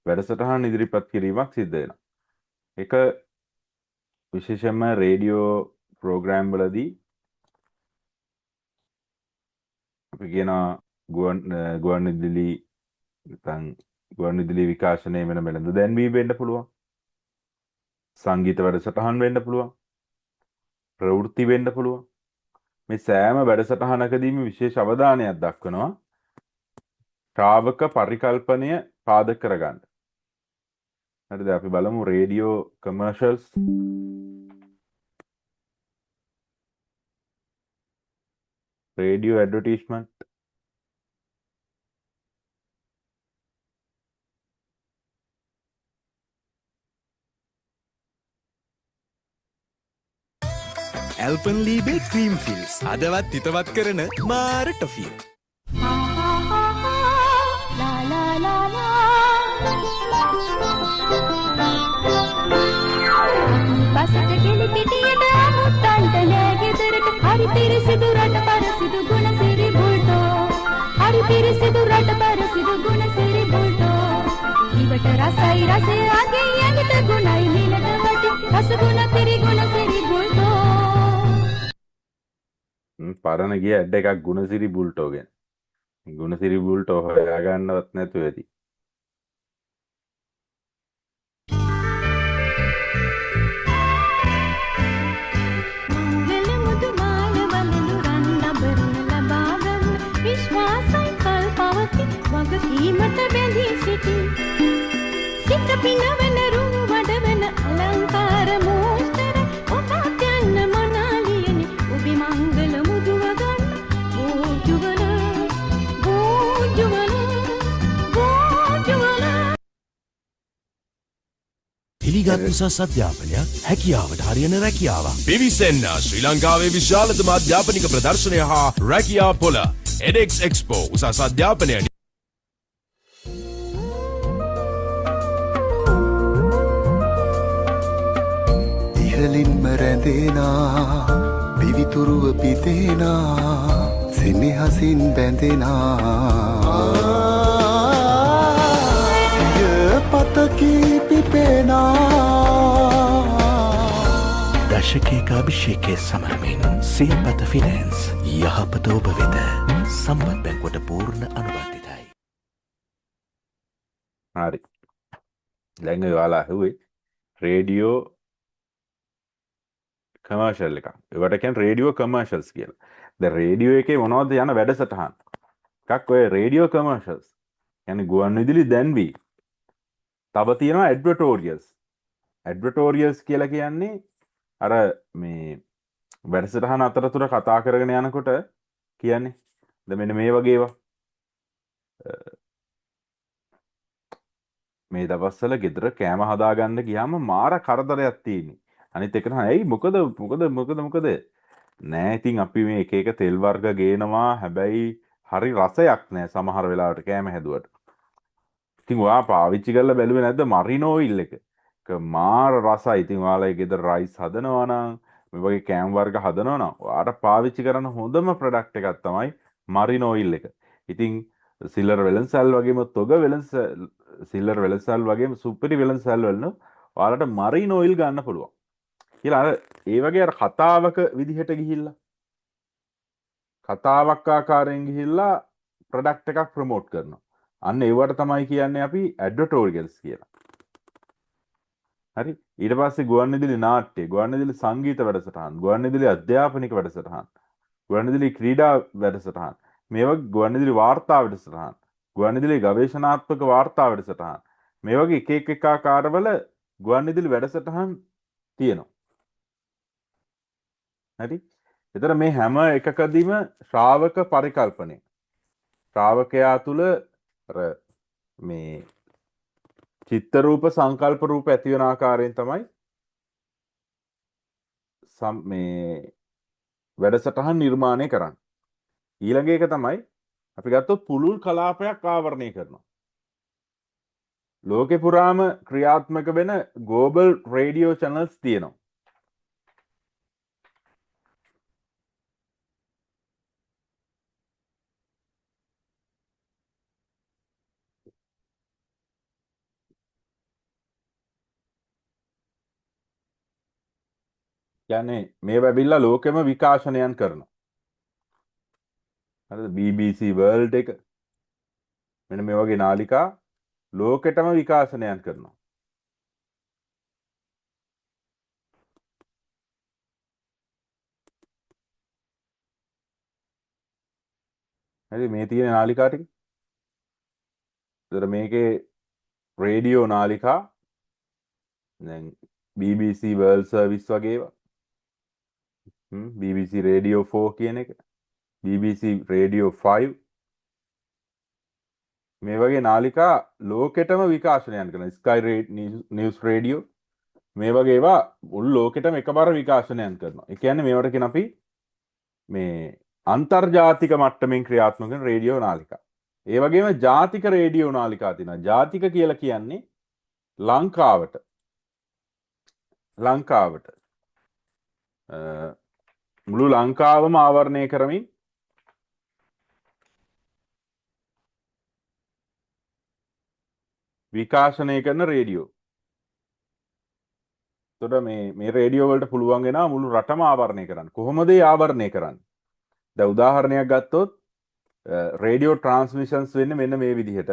වැඩසටහන් ඉදිරිපත් කිරීමක් සිද්ධ වෙනවා. ඒක විශේෂයෙන්ම රේඩියෝ ප්‍රෝග්‍රෑම් වලදී අපි කියන ගුවන්විදුලි විකාශනය වෙන මෙලඳ දැන්වීම වෙන්න පුළුවන්. සංගීත වැඩසටහන් වෙන්න පුළුවන්. ප්‍රවෘත්ති වෙන්න පුළුවන්. මේ සෑම වැඩසටහනකදීම විශේෂ අවධානයක් දක්වනවා ශ්‍රාවක පරිකල්පනය පාදක කරගන්න. හරිද? අපි බලමු radio commercials. Radio advertisement. Alpenliebe cream fills අදවත් හිතවත් කරන මාර ටොෆිය. බසට ගෙලි පිටියට මුත්තන්ට නෑගෙදරට හරි පිරිසිදු රට පරසිදු ගුණ සිරි බුල්ටෝ. හරි පිරිසිදු රට පරසිදු ගුණ සිරි බුල්ටෝ. ඉවට රසයි රසය අගේ ඇඟට ගුණයි මිලට වටි රස ගුණ පිරි ගුණ සිරි බුල්ටෝ. පරණ ගිය ඇඩ් එකක් ගුණසිරි බුල්ටෝ ගැන. ගුණසිරි බුල්ටෝ හොයාගන්නවත් නැතුව ඇති. විශ්වාසයි කල් පවති වගකීමට බැඳී සිටි. සිත පිනවන රුව වඩවන අලංකාර මෝස්තර ඔබත් යන්න මනාලියනි ඔබි මංගල මුදුව ගන්න බෝජුවල පිළිගත් උසස් අධ්‍යාපනයක් හැකියාවට හරියන රැකියාවක්. පිවිසෙන්න ශ්‍රී ලංකාවේ විශාලතම අධ්‍යාපනික ප්‍රදර්ශනය හා රැකියා පොළ edX Expo උසස් අධ්‍යාපනය. ඉහලින්ම රැඳෙනා පිවිතුරුව පිතේනා සෙනෙහසින් බැඳෙනා සිය පත මතකී පිපෙනා දශකයක අභිෂේකයේ සමරමින් සියපත ෆිනන්ස් යහපත ඔබ වෙත සම්පත් බැංකුවට පූර්ණ අනුබද්ධිතයි. හරි. දැන් ඔයාලා ඇහුවේ රේඩියෝ කමර්ෂල් එකක්. ඒවට කියන්නේ රේඩියෝ කමර්ෂල්ස් කියලා. දැන් රේඩියෝ එකේ මොනවද යන වැඩසටහන්? එකක් ඔය රේඩියෝ කමර්ෂල්ස්. කියන්නේ ගුවන්විදුලි දැන්වීම. තව තියෙනවා ඇඩ්වර්ටෝරියල්ස්. ඇඩ්වර්ටෝරියල්ස් කියලා කියන්නේ අර මේ වැඩසටහන අතරතුර කතා කරගෙන යනකොට කියන්නේ දැන් මෙන්න මේ වගේ ඒවා මේ දවස්වල ගෙදර කෑම හදාගන්න ගියාම මාර කරදරයක් තියෙන්නේ. අනිත් එක තමයි ඇයි මොකද නෑ ඉතින් අපි මේ එක එක තෙල් වර්ග ගේනවා හැබැයි හරි රසයක් නෑ සමහර වෙලාවට කෑම හැදුවට. ඉතින් ඔයා පාවිච්චි කරලා බැලුවේ නැද්ද මරිනෝ ඔයිල් එක? මාර රසයි. ඉතින් ඔයාලා ගෙදර රයිස් හදනවා නම් මේ වගේ කෑම වර්ග හදනවා නම් ඔයාට පාවිච්චි කරන හොඳම ප්‍රොඩක්ට් එකක් තමයි මරිනෝ ඔයිල් එක. ඉතින් සිල්ලර් වෙලන්සල් වගේම තොග සිල්ලර් වෙලන්සල් වගේම සුපිරි වෙලන්සල් වලන ඔයාලට මරිනෝ ඔයිල් ගන්න පුළුවන්. කියලා අර ඒ වගේ අර කතාවක විදිහට ගිහිල්ලා කතාවක් ආකාරයෙන් ගිහිල්ලා ප්‍රොඩක්ට් එකක් ප්‍රොමෝට් කරනවා. අන්න ඒවට තමයි කියන්නේ අපි ඇඩ්වර්ටෝරියල්ස් කියලා. හරි. ඊට පස්සේ ගුවන්විදුලි නාට්‍ය, ගුවන්විදුලි සංගීත වැඩසටහන්, ගුවන්විදුලි අධ්‍යාපනික වැඩසටහන්, ගුවන්විදුලි ක්‍රීඩා වැඩසටහන්, මේ වගේ ගුවන්විදුලි වාර්තා වැඩසටහන්, ගුවන්විදුලි ගවේෂණාත්මක වාර්තා වැඩසටහන්, මේ වගේ එක එක ආකාරවල ගුවන්විදුලි වැඩසටහන් තියෙනවා. හරි. එතන මේ හැම එකකදීම ශ්‍රාවක පරිකල්පනය. ශ්‍රාවකයා තුල අර මේ චිත්ත රූප සංකල්ප රූප ඇති වෙන ආකාරයෙන් තමයි මේ වැඩසටහන් නිර්මාණය කරන්නේ. ඊළඟ එක තමයි අපි ගත්තොත් පුළුල් කලාපයක් ආවරණය කරනවා. ලෝකෙ පුරාම ක්‍රියාත්මක වෙන ග්ලෝබල් රේඩියෝ channels තියෙනවා. කියන්නේ මේ වැබිල්ලා ලෝකෙම විකාශනයන් කරනවා. හරිද? BBC World එක මෙන්න මේ වගේ නාලිකා ලෝකෙටම විකාශනයන් කරනවා. හරි මේ තියෙන නාලිකා ටික. ඒතර මේකේ රේඩියෝ නාලිකා දැන් BBC World Service වගේ ඒවා BBC Radio 4 කියන එක BBC Radio 5 මේ වගේ නාලිකා ලෝකෙටම විකාශනයන් කරන Sky News Radio මේ වගේ ඒවා මුළු ලෝකෙටම එකපාර විකාශනයන් කරනවා. ඒ කියන්නේ මේවට කියන අපි මේ අන්තර්ජාතික මට්ටමින් ක්‍රියාත්මක කරන රේඩියෝ නාලිකා. ඒ වගේම ජාතික රේඩියෝ නාලිකා තියෙනවා. ජාතික කියලා කියන්නේ ලංකාවට මුළු ලංකාවම ආවරණය කරමින් විකාශනය කරන රේඩියෝ. එතකොට මේ රේඩියෝ වලට පුළුවන් වෙනවා මුළු රටම ආවරණය කරන්න. කොහොමද ඒ ආවරණය කරන්නේ? දැන් උදාහරණයක් ගත්තොත් රේඩියෝ ට්‍රාන්ස්මිෂන්ස් වෙන්නේ මෙන්න මේ විදිහට.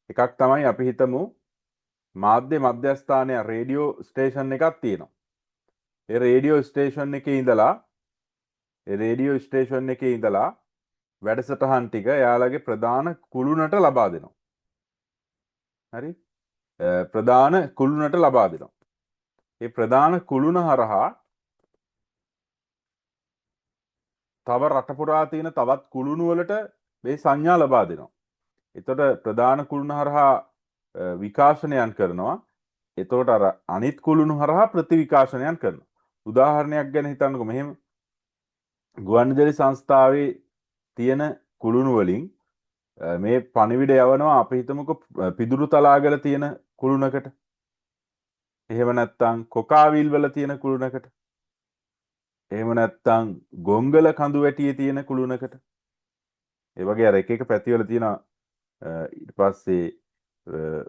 එකක් තමයි අපි හිතමු මාධ්‍ය මධ්‍යස්ථානය රේඩියෝ ස්ටේෂන් එකක් තියෙනවා. ඒ රේඩියෝ ස්ටේෂන් එකේ ඉඳලා වැඩසටහන් ටික එයාලගේ ප්‍රධාන කුළුණට ලබා දෙනවා. හරි? ප්‍රධාන කුළුණට ලබා දෙනවා. ඒ ප්‍රධාන කුළුණ හරහා තව රට පුරා තියෙන තවත් කුළුණු වලට මේ සංඥා ලබා දෙනවා. එතකොට ප්‍රධාන කුළුණ හරහා විකාශනයන් කරනවා. එතකොට අර අනිත් කුළුණු හරහා ප්‍රතිවිකාශනයන් කරනවා. උදාහරණයක් ගැන හිතන්නකෝ මෙහෙම ගුවන්විදුලි සංස්ථාවේ තියෙන කුළුණු වලින් මේ පණිවිඩ යවනවා අපි හිතමුකෝ පිදුරු තලාගල තියෙන කුළුණකට. එහෙම නැත්නම් කොකාවිල් වල තියෙන කුළුණකට. එහෙම නැත්නම් ගොංගල කඳු වැටියේ තියෙන කුළුණකට. ඒ වගේ අර එක එක පැතිවල තියෙන ඊට පස්සේ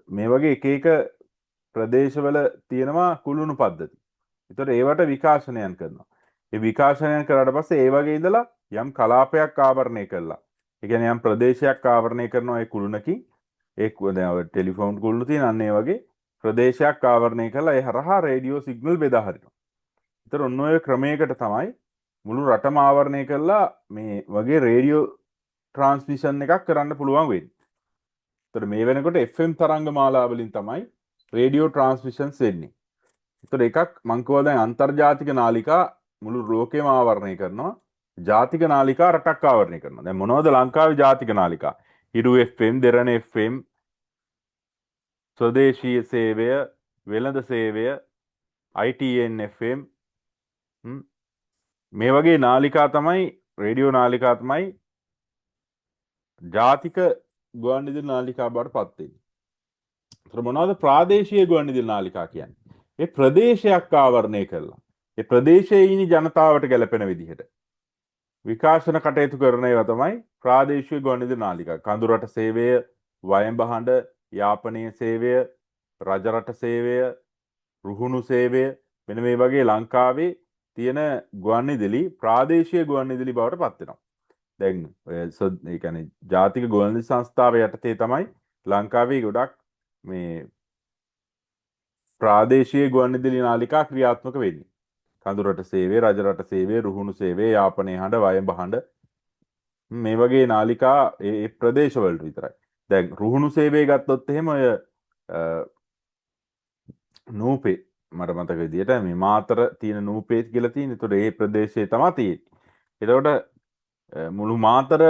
මේ වගේ එක එක ප්‍රදේශවල තියෙනවා කුළුණු පද්ධති. ඒතකොට ඒවට විකාශනයන් කරනවා. ඒ විකාශනයන් කරාට පස්සේ ඒ වගේ ඉඳලා යම් කලාපයක් ආවරණය කළා. ඒ කියන්නේ යම් ප්‍රදේශයක් ආවරණය කරනවා ඒ කුළුණකින්. දැන් ටෙලිෆෝන් කුළුණු තියෙන අන්න ඒ වගේ ප්‍රදේශයක් ආවරණය කළා ඒ හරහා රේඩියෝ සිග්නල් බෙදා හරිනවා. ඒතර ඔන්න ඔය ක්‍රමයකට තමයි මුළු රටම ආවරණය කළා මේ වගේ රේඩියෝ ට්‍රාන්ස්මිෂන් එකක් කරන්න පුළුවන් වෙන්නේ. ඒතර මේ වෙනකොට FM තරංග මාලා වලින් තමයි රේඩියෝ ට්‍රාන්ස්මිෂන්ස් වෙන්නේ. ඒතර එකක් මං කිව්වා දැන් අන්තර්ජාතික නාලිකා මුළු ලෝකෙම ආවරණය කරනවා. ජාතික නාලිකා රටක් ආවරණය කරනවා. දැන් මොනවද ලංකාවේ ජාතික නාලිකා? හිරු FM, දෙරණ FM, ස්වදේශීය සේවය, වෙළඳ සේවය, ITN FM මේ වගේ නාලිකා තමයි රේඩියෝ නාලිකා තමයි ජාතික ගුවන්විදුලි නාලිකා බවට පත් වෙන්නේ. ඒතර මොනවද ප්‍රාදේශීය ගුවන්විදුලි නාලිකා කියන්නේ? ඒ ප්‍රදේශයක් ආවරණය කළා. ඒ ප්‍රදේශයේ ඉන්න ජනතාවට ගැලපෙන විදිහට විකාශන කටයුතු කරන ඒවා තමයි ප්‍රාදේශීය ගුවන්විදුලි නාලිකා. කඳුරට සේවය, වයඹ හඬ, යාපනීය සේවය, රජරට සේවය, රුහුණු සේවය මෙන්න මේ වගේ ලංකාවේ තියෙන ගුවන්විදුලි ප්‍රාදේශීය ගුවන්විදුලි බවට පත් වෙනවා. දැන් ඒ කියන්නේ ජාතික ගුවන්විදුලි සංස්ථාව යටතේ තමයි ලංකාවේ ගොඩක් මේ ප්‍රාදේශීය ගුවන්විදුලි නාලිකා ක්‍රියාත්මක වෙන්නේ. කඳුරට සේවය, රජරට සේවය, රුහුණු සේවය, යාපනීය හඬ, වයඹ හඬ මේ වගේ නාලිකා ඒ ප්‍රදේශවලට විතරයි. දැන් රුහුණු සේවය ගත්තොත් එහෙම ඔය නූපේ මට මතක විදියට මේ මාතර තියෙන නූපේ කියලා තියෙන. ඒතකොට ඒ ප්‍රදේශයේ තමයි තියෙන්නේ. ඒතකොට මුළු මාතර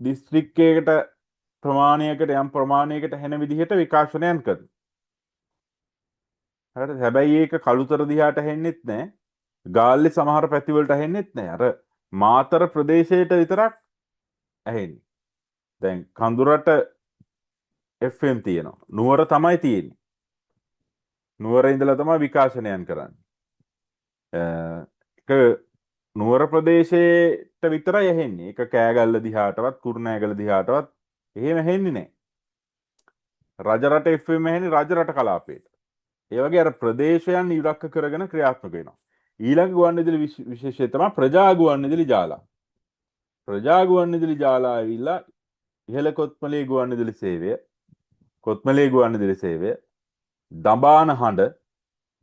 දිස්ත්‍රික්කයකට ප්‍රමාණයකට යම් ප්‍රමාණයකට හැන විදිහට විකාශනයන් කරනවා. හරිද? හැබැයි ඒක කළුතර දිහාට හෙන්නෙත් නැහැ. ගාල්ලේ සමහර පැතිවලට ඇහෙන්නෙත් නැහැ. අර මාතර ප්‍රදේශයට විතරක් ඇහෙන්නේ. දැන් කඳුරට FM තියෙනවා. නුවර තමයි තියෙන්නේ. නුවර ඉඳලා තමයි විකාශනයන් කරන්නේ. ඒක නුවර ප්‍රදේශයට විතරයි ඇහෙන්නේ. ඒක කෑගල්ල දිහාටවත් කුරුණෑගල දිහාටවත් එහෙම ඇහෙන්නේ නැහැ. රජරට FM ඇහෙන්නේ රජරට කලාපයට. ඒ වගේ අර ප්‍රදේශයන් ඉලක්ක කරගෙන ක්‍රියාත්මක වෙනවා. ඊළඟ ගුවන්විදුලි විශේෂය තමයි ප්‍රජා ගුවන්විදුලි ජාලා. ප්‍රජා ගුවන්විදුලි ජාලා ඇවිල්ලා ඉහළ කොත්මලේ ගුවන්විදුලි සේවය, කොත්මලේ ගුවන්විදුලි සේවය, දඹාන හඬ,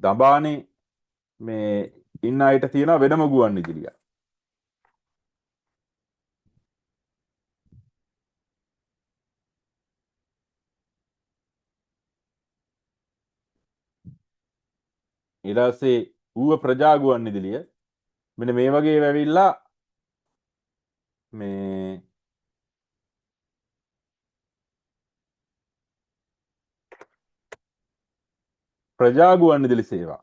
දඹානේ මේ ඉන්න අයට තියෙන වෙනම ගුවන්විදුලියක්. ඊට පස්සේ ඌව ප්‍රජා ගුවන්විදුලිය මෙන්න මේ වගේ වැවිලා මේ ප්‍රජා ගුවන්විදුලි සේවා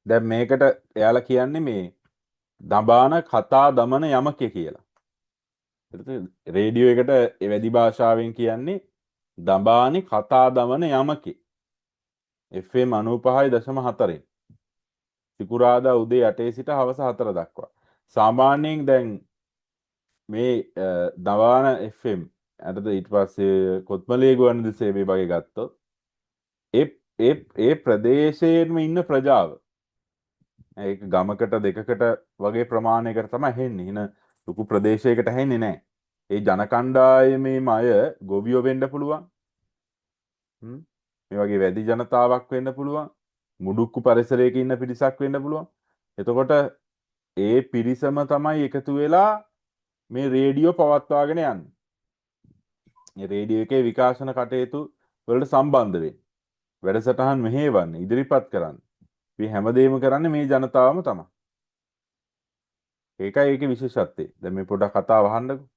දැන් මේකට එයාලා කියන්නේ මේ දඹාන කතා දමන යමකය කියලා. රේඩියෝ එකට වැඩි භාෂාවෙන් කියන්නේ දඹානි කතා දමන යමකේ. FM 95.4 සිකුරාදා උදේ 8 සිට හවස 4 දක්වා. සාමාන්‍යයෙන් දැන් මේ දඹාන FM අරද ඊට පස්සේ කොත්මලේ ගුවන්විදුලි සේවය වගේ ගත්තොත් ඒ ප්‍රදේශයේම ඉන්න ප්‍රජාව ඒක ගමකට දෙකකට වගේ ප්‍රමාණයකට තමයි හෙන්නේ. ඉන ලොකු ප්‍රදේශයකට හෙන්නේ නැහැ. ඒ ජන කණ්ඩායමේම අය ගොවියෝ වෙන්න පුළුවන්. මේ වගේ වැඩි ජනතාවක් වෙන්න පුළුවන්. මුඩුක්කු පරිසරයක ඉන්න පිරිසක් වෙන්න පුළුවන්. එතකොට ඒ පිරිසම තමයි එකතු වෙලා මේ රේඩියෝ පවත්වාගෙන යන්නේ. මේ රේඩියෝ එකේ විකාශන කටයුතු වලට සම්බන්ධ වෙන්නේ. වැඩසටහන් මෙහෙවන්නේ ඉදිරිපත් කරන්නේ. මේ හැමදේම කරන්නේ මේ ජනතාවම තමයි. ඒකයි ඒකේ විශේෂත්වය. දැන් මේ පොඩක් කතාව අහන්නකෝ.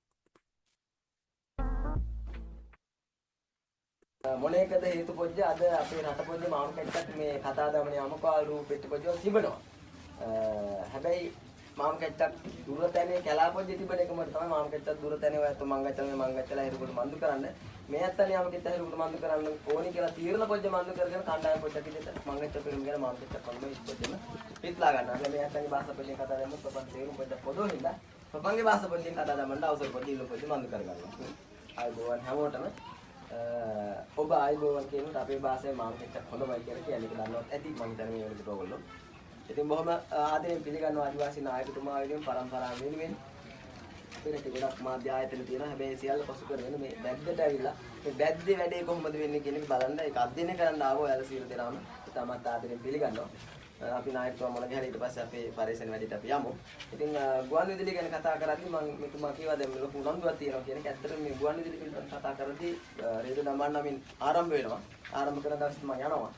මොනේකද හේතු පොජ්ජ අද අපේ රට පොජ්ජ මාම් කැට්ටක් මේ කතා දමනේ අමකාලු පෙට්ට පොජ්ජ තිබෙනවා. හැබැයි මාම් කැට්ටක් දුරතැනේ කැලා පොජ්ජ තිබෙන එකම තමයි මාම් කැට්ටක් දුරතැනේ ඔයත් මංගච්චලා හිරුකට මන්දු කරන්න. මේ අත්තනේ යම කිත්ත හිරුකට මන්දු කරන්න ඕනි කියලා තීරණ පොජ්ජ මන්දු කරගෙන කණ්ඩායම පොජ්ජක් විදිහට මංගච්ච පිළිම ගැන මාම් කැට්ටක් කොල්ලෝ ඉස්පොජ්ජම පිටලා ගන්නවා. මේ අත්තනේ භාෂා පොජ්ජෙන් කතා දැම්මොත් පපන් තේරුම් පොජ්ජ පොදෝ හින්දා පපන්ගේ භාෂා පොජ්ජෙන් කතා දැම්මන්න අවසර පොජ්ජ ඉල්ල පොජ්ජ මන්දු කරගන්නවා. ආයිබෝවන් හැමෝටම ඔබ ආයිබෝවන් කියනකොට අපේ භාෂාවේ මාම් කැට්ටක් හොඳමයි කියලා කියන්නේ දන්නවත් ඇති මම හිතන්නේ මේ වෙනකොට ඔයගොල්ලෝ. ඉතින් බොහොම ආදරයෙන් පිළිගන්නවා ආදිවාසී නායකතුමා වෙනුවෙන් පරම්පරාව වෙනුවෙන් අපිට ගොඩක් මාධ්‍ය ආයතන තියෙනවා. හැබැයි සියල්ල පසු කරගෙන මේ බැද්දට ඇවිල්ලා මේ බැද්දේ වැඩේ කොහොමද වෙන්නේ කියන එක බලන්න ඒක අධ්‍යයනය කරන්න ආව ඔයාලා සියලු දෙනාම තමත් ආදරයෙන් පිළිගන්නවා. අපි නායකතුමා මොන ගැහලා ඊට පස්සේ අපේ පරිසර වැඩිට අපි යමු. ඉතින් ගුවන් විදුලිය ගැන කතා කරද්දී මම මෙතුමා කියවා දැන් ලොකු උනන්දුවක් තියෙනවා කියන එක. ඇත්තටම මේ ගුවන් විදුලිය පිළිබඳව කතා කරද්දී රේඩියෝ 99 ආරම්භ වෙනවා. ආරම්භ කරන දවසේ මම යනවා.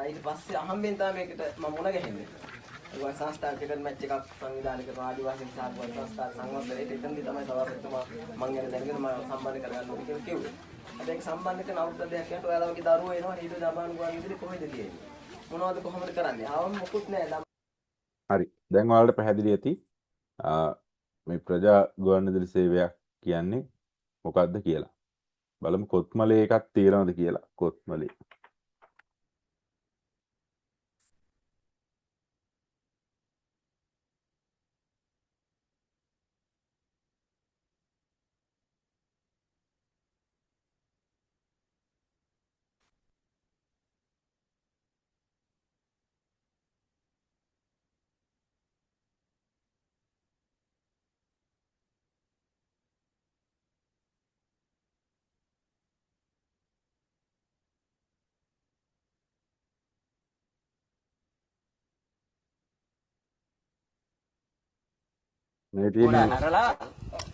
ඊට පස්සේ අහම්බෙන් තමයි මේකට මම මුණ ගැහෙන්නේ. ගුවන් සංස්ථාවක ක්‍රිකට් මැච් එකක් සංවිධානය කරන ආදිවාසී සාගුවන් සංස්ථාවේ සංවර්ධනයේ එතනදී තමයි සභාපතිතුමා මම ගැන දැනගෙන මම සම්බන්ධ කරගන්න ඕනේ කියලා කිව්වේ. ඒක සම්බන්ධ කරන අවුරුද්දක් යනකොට ඔයාලා වගේ දරුවෝ එනවා රේඩියෝ 99 ගුවන් විදුලිය කොහෙද තියෙන්නේ? මොනවද කොහොමද කරන්නේ? ආවම මොකුත් නැහැ. හරි. දැන් ඔයාලට පැහැදිලි ඇති මේ ප්‍රජා ගුවන්විදුලි සේවයක් කියන්නේ මොකක්ද කියලා. බලමු කොත්මලේ එකක් තියෙනවද කියලා. කොත්මලේ. මේ තියෙන අරලා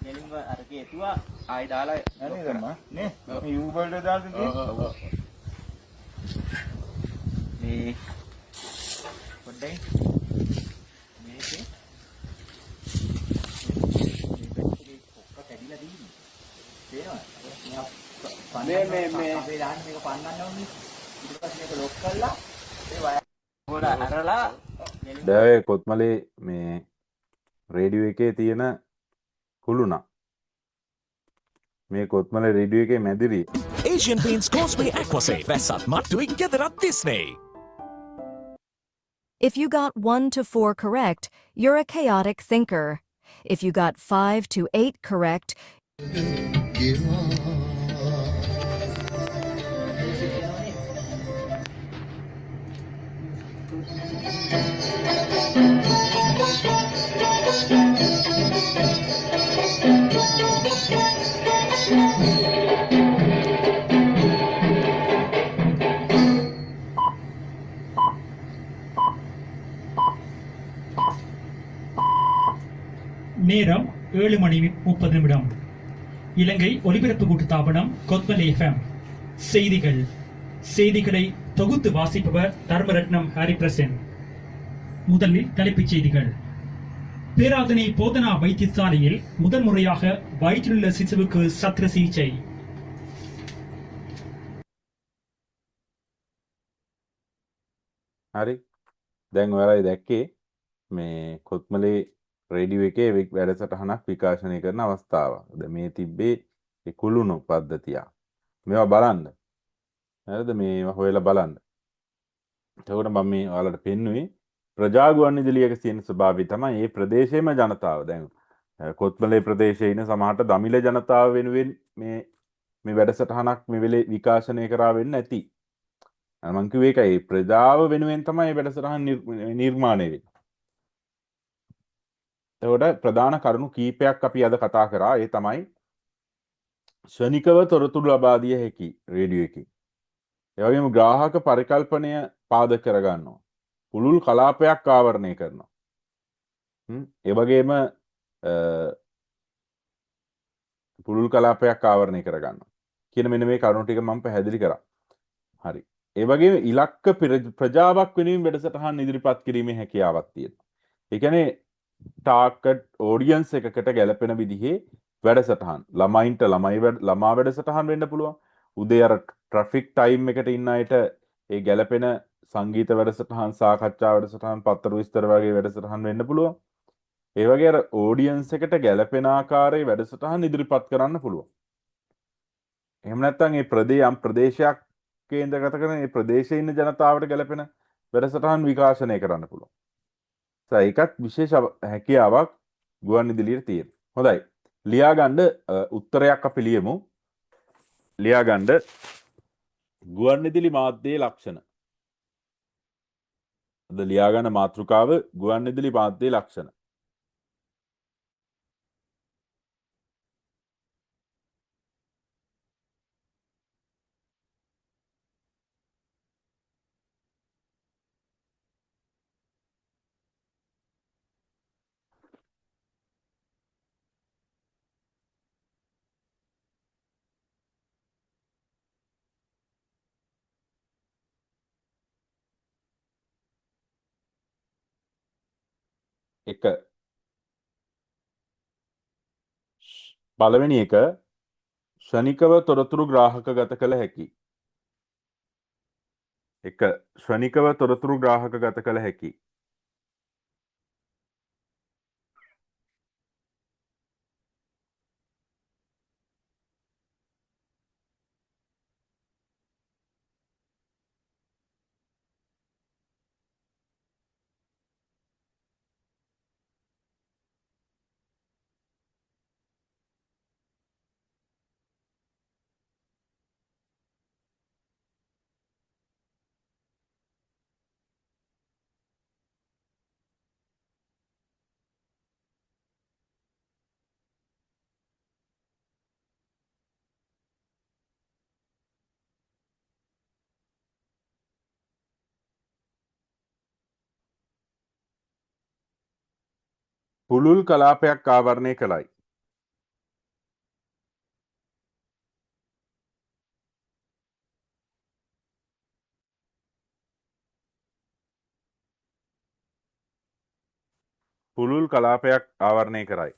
ගෙලින්ම අර කේතුවා ආයි දාලා නේද අම්මා නේ මේ යූ වලට දාලා තියෙන්නේ මේ පොඩ්ඩයි මේකේ කොක්ක කැඩිලා තියෙන්නේ තේරෙනවද මේ අපේ දාන්න මේක පන්නන්න ඕනේ ඊට පස්සේ මේක ලොක් කරලා ඒ වයර් අරලා දැන් කොත්මලේ මේ රේඩියෝ එකේ තියෙන කුළුණ මේ කොත්මල රේඩියෝ එකේ මැදිරි Asian Paints Cosplay Aquasafe වැස්සත් මට්ටුයි ගෙදරත් තිස්නේ. If you got 1 to 4 correct, you're a chaotic thinker. If you got 5 to 8 correct, நேரம் 7:30 இலங்கை ஒலிபரப்பு கூட்டுத்தாபனம் கொத்மலை FM செய்திகளை தொகுத்து வாசிப்பவர் தர்மரட்னம் ஹரிபிரசன். முதலில் தலைப்புச் செய்திகள். பேராதனை போதனா வைத்தியசாலையில் முதன்முறையாக வயிற்றிலுள்ள சிசுவுக்கு சத்திர சிகிச்சை. හරි දැන් ඔයාලා දැක්කේ මේ කොත්මලේ රේඩියෝ එකේ වැඩසටහනක් විකාශනය කරන අවස්ථාව. දැන් මේ තිබ්බේ ඒ කුළුණු පද්ධතිය. මේවා බලන්න. හරිද? මේවා හොයලා බලන්න. එතකොට මම මේ ඔයාලට පෙන්නුවේ ප්‍රජා ගුවන්විදුලියක තියෙන ස්වභාවය තමයි මේ ප්‍රදේශයේම ජනතාව. දැන් කොත්මලේ ප්‍රදේශයේ ඉන්න සමහරට දමිළ ජනතාව වෙනුවෙන් මේ වැඩසටහනක් මේ වෙලේ විකාශනය කරා වෙන්නේ නැති. මම කිව්වේ ඒකයි ප්‍රජාව වෙනුවෙන් තමයි මේ වැඩසටහන නිර්මාණය වෙන්නේ. එතකොට ප්‍රධාන කරුණු කීපයක් අපි අද කතා කරා. ඒ තමයි ශනිකව තොරතුරු ලබා දිය හැකි රේඩියෝ එකේ. ඒ වගේම ග්‍රාහක පරිකල්පනය පාදක කරගන්නවා. පුළුල් කලාපයක් ආවරණය කරනවා. ඒ වගේම පුළුල් කලාපයක් ආවරණය කරගන්නවා. කියන මෙන්න මේ කරුණු ටික මම පැහැදිලි කරා. හරි. ඒ වගේම ඉලක්ක ප්‍රජාවක් වෙනුවෙන් වැඩසටහන් ඉදිරිපත් කිරීමේ හැකියාවක් තියෙනවා. ඒ කියන්නේ ටාර්ගට් ඔඩියන්ස් එකකට ගැලපෙන විදිහේ වැඩසටහන් ළමයින්ට ළමා වැඩසටහන් වෙන්න පුළුවන්. උදේ අර ට්‍රැෆික් ටයිම් එකට ඉන්න අයට ඒ ගැළපෙන සංගීත වැඩසටහන් සාකච්ඡා වැඩසටහන් පත්තර විස්තර වගේ වැඩසටහන් වෙන්න පුළුවන්. ඒ වගේ අර ඔඩියන්ස් එකට ගැළපෙන ආකාරයේ වැඩසටහන් ඉදිරිපත් කරන්න පුළුවන්. එහෙම නැත්නම් යම් ප්‍රදේශයක් කේන්ද්‍රගත කරන ඒ ප්‍රදේශයේ ඉන්න ජනතාවට ගැළපෙන වැඩසටහන් විකාශනය කරන්න පුළුවන්. ඒකත් විශේෂ හැකියාවක් ගුවන්විදුලියට තියෙනවා. හොඳයි. ලියාගන්න උත්තරයක් අපි ලියමු. ලියාගන්න ගුවන්විදුලි මාධ්‍යයේ ලක්ෂණ. අද ලියාගන්න මාතෘකාව ගුවන්විදුලි මාධ්‍යයේ ලක්ෂණ. එක පළවෙනි එක ශනිකව තොරතුරු ග්‍රාහකගත කළ හැකි. එක ශනිකව තොරතුරු ග්‍රාහකගත කළ හැකි. පුළුල් කලාපයක් ආවරණය කළයි. පුළුල් කලාපයක් ආවරණය කරයි.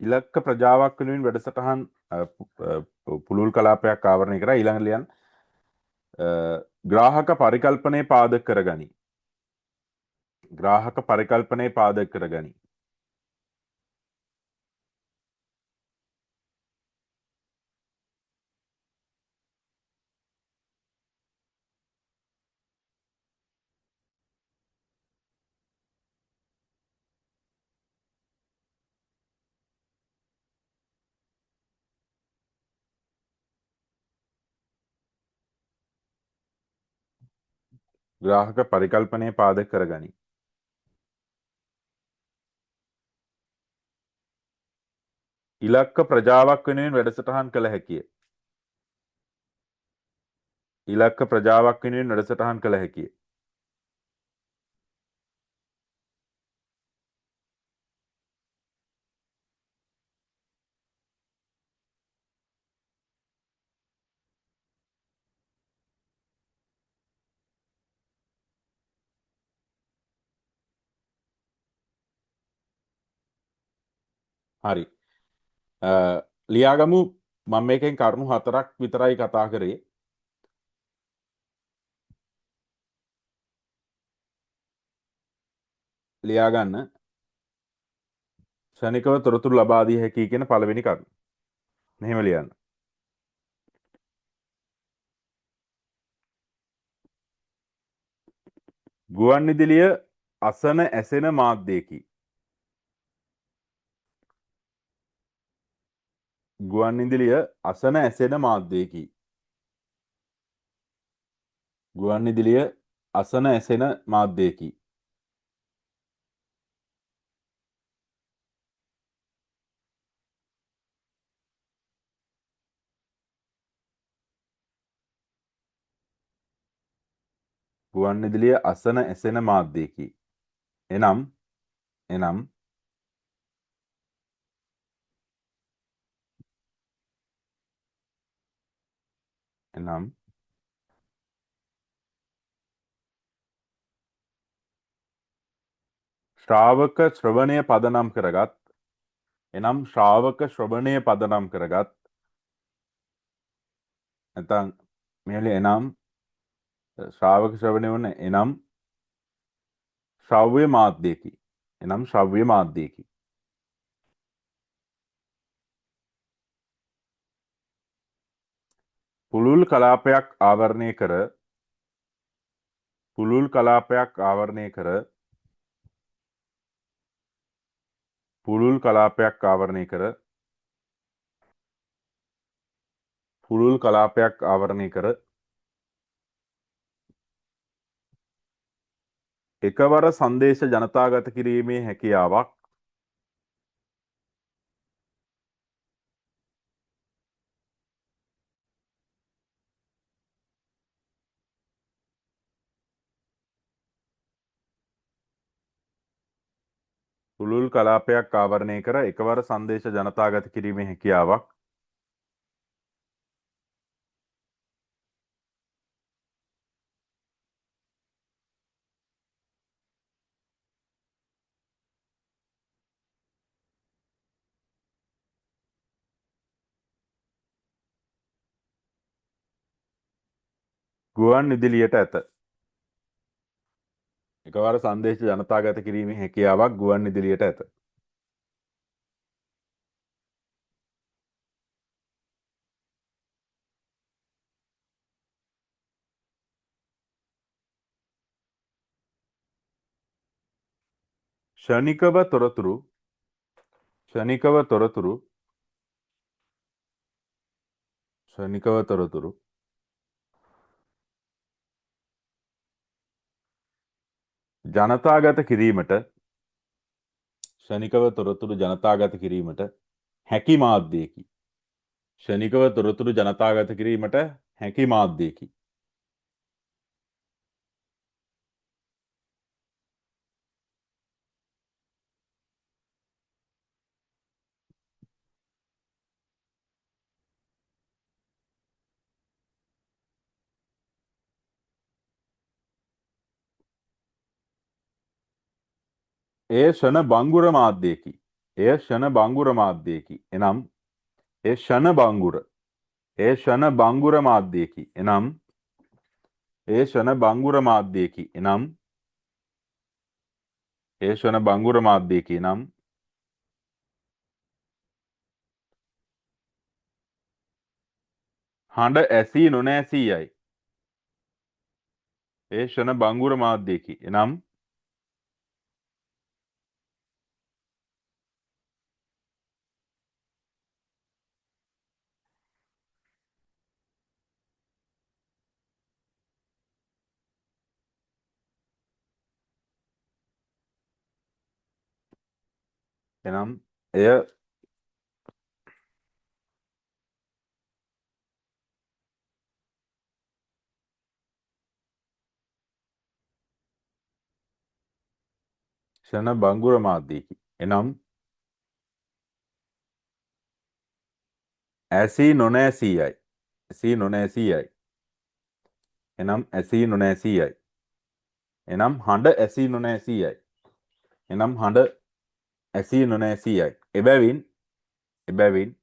ඉලක්ක ප්‍රජාවක් වෙනුවෙන් වැඩසටහන් පුළුල් කලාපයක් ආවරණය කරා. ඊළඟ ලියන්න ග්‍රාහක පරිකල්පනයේ පාදක කරගනි. ග්‍රාහක පරිකල්පනයේ පාදක කරගනි. ග්‍රාහක පරිකල්පනයේ පාදක කරගනි. ඉලක්ක ප්‍රජාවක් වෙනුවෙන් වැඩසටහන් කළ හැකිය. ඉලක්ක ප්‍රජාවක් වෙනුවෙන් වැඩසටහන් කළ හැකිය. හරි. ලියාගමු මම මේකෙන් කරුණු 4ක් විතරයි කතා කරේ. ලියා ගන්න. ශනිකව තොරතුරු ලබා දිය හැකි කියන පළවෙනි කරුණ. මෙහෙම ලියන්න. ගුවන්විදුලිය අසන ඇසෙන මාධ්‍යයකි. ගුවන්විදුලිය අසන ඇසෙන මාධ්‍යයකි. ගුවන්විදුලිය අසන ඇසෙන මාධ්‍යයකි. ගුවන්විදුලිය අසන ඇසෙන මාධ්‍යයකි. එනම් ශ්‍රාවක ශ්‍රවණය පදනම් කරගත් නැත්නම් මෙහෙලි එනම් ශ්‍රාවක ශ්‍රවණය වන එනම් ශ්‍රව්‍ය මාධ්‍යයකි. පුළුල් කලාපයක් ආවරණය කර පුළුල් කලාපයක් ආවරණය කර එකවර සංදේශ ජනතාගත කිරීමේ හැකියාවක් පුළුල් කලාපයක් ආවරණය කර එකවර සංදේශ ජනතාගත කිරීමේ හැකියාවක් ගුවන් විදුලියට ඇත. එකවර සංදේශ ජනතාගත කිරීමේ හැකියාවක් ගුවන් විදුලියට ඇත. ශනිකව තොරතුරු ජනතාගත කිරීමට හැකි මාධ්‍යයකි. ශනිකව තොරතුරු ජනතාගත කිරීමට හැකි මාධ්‍යයකි. එය ෂණ බංගුර මාධ්‍යයකි. එනම් ඒ ෂණ බංගුර මාධ්‍යයකි. එනම් හඬ ඇසී නොනැසී යයි. ඒ ෂණ බංගුර මාධ්‍යයකි. එනම් එය ෂණ බංගුර මාධ්‍යයකි. එනම් ඇසී නොනැසී යයි. එනම් හඬ ඇසී නොනැසී යයි. එබැවින්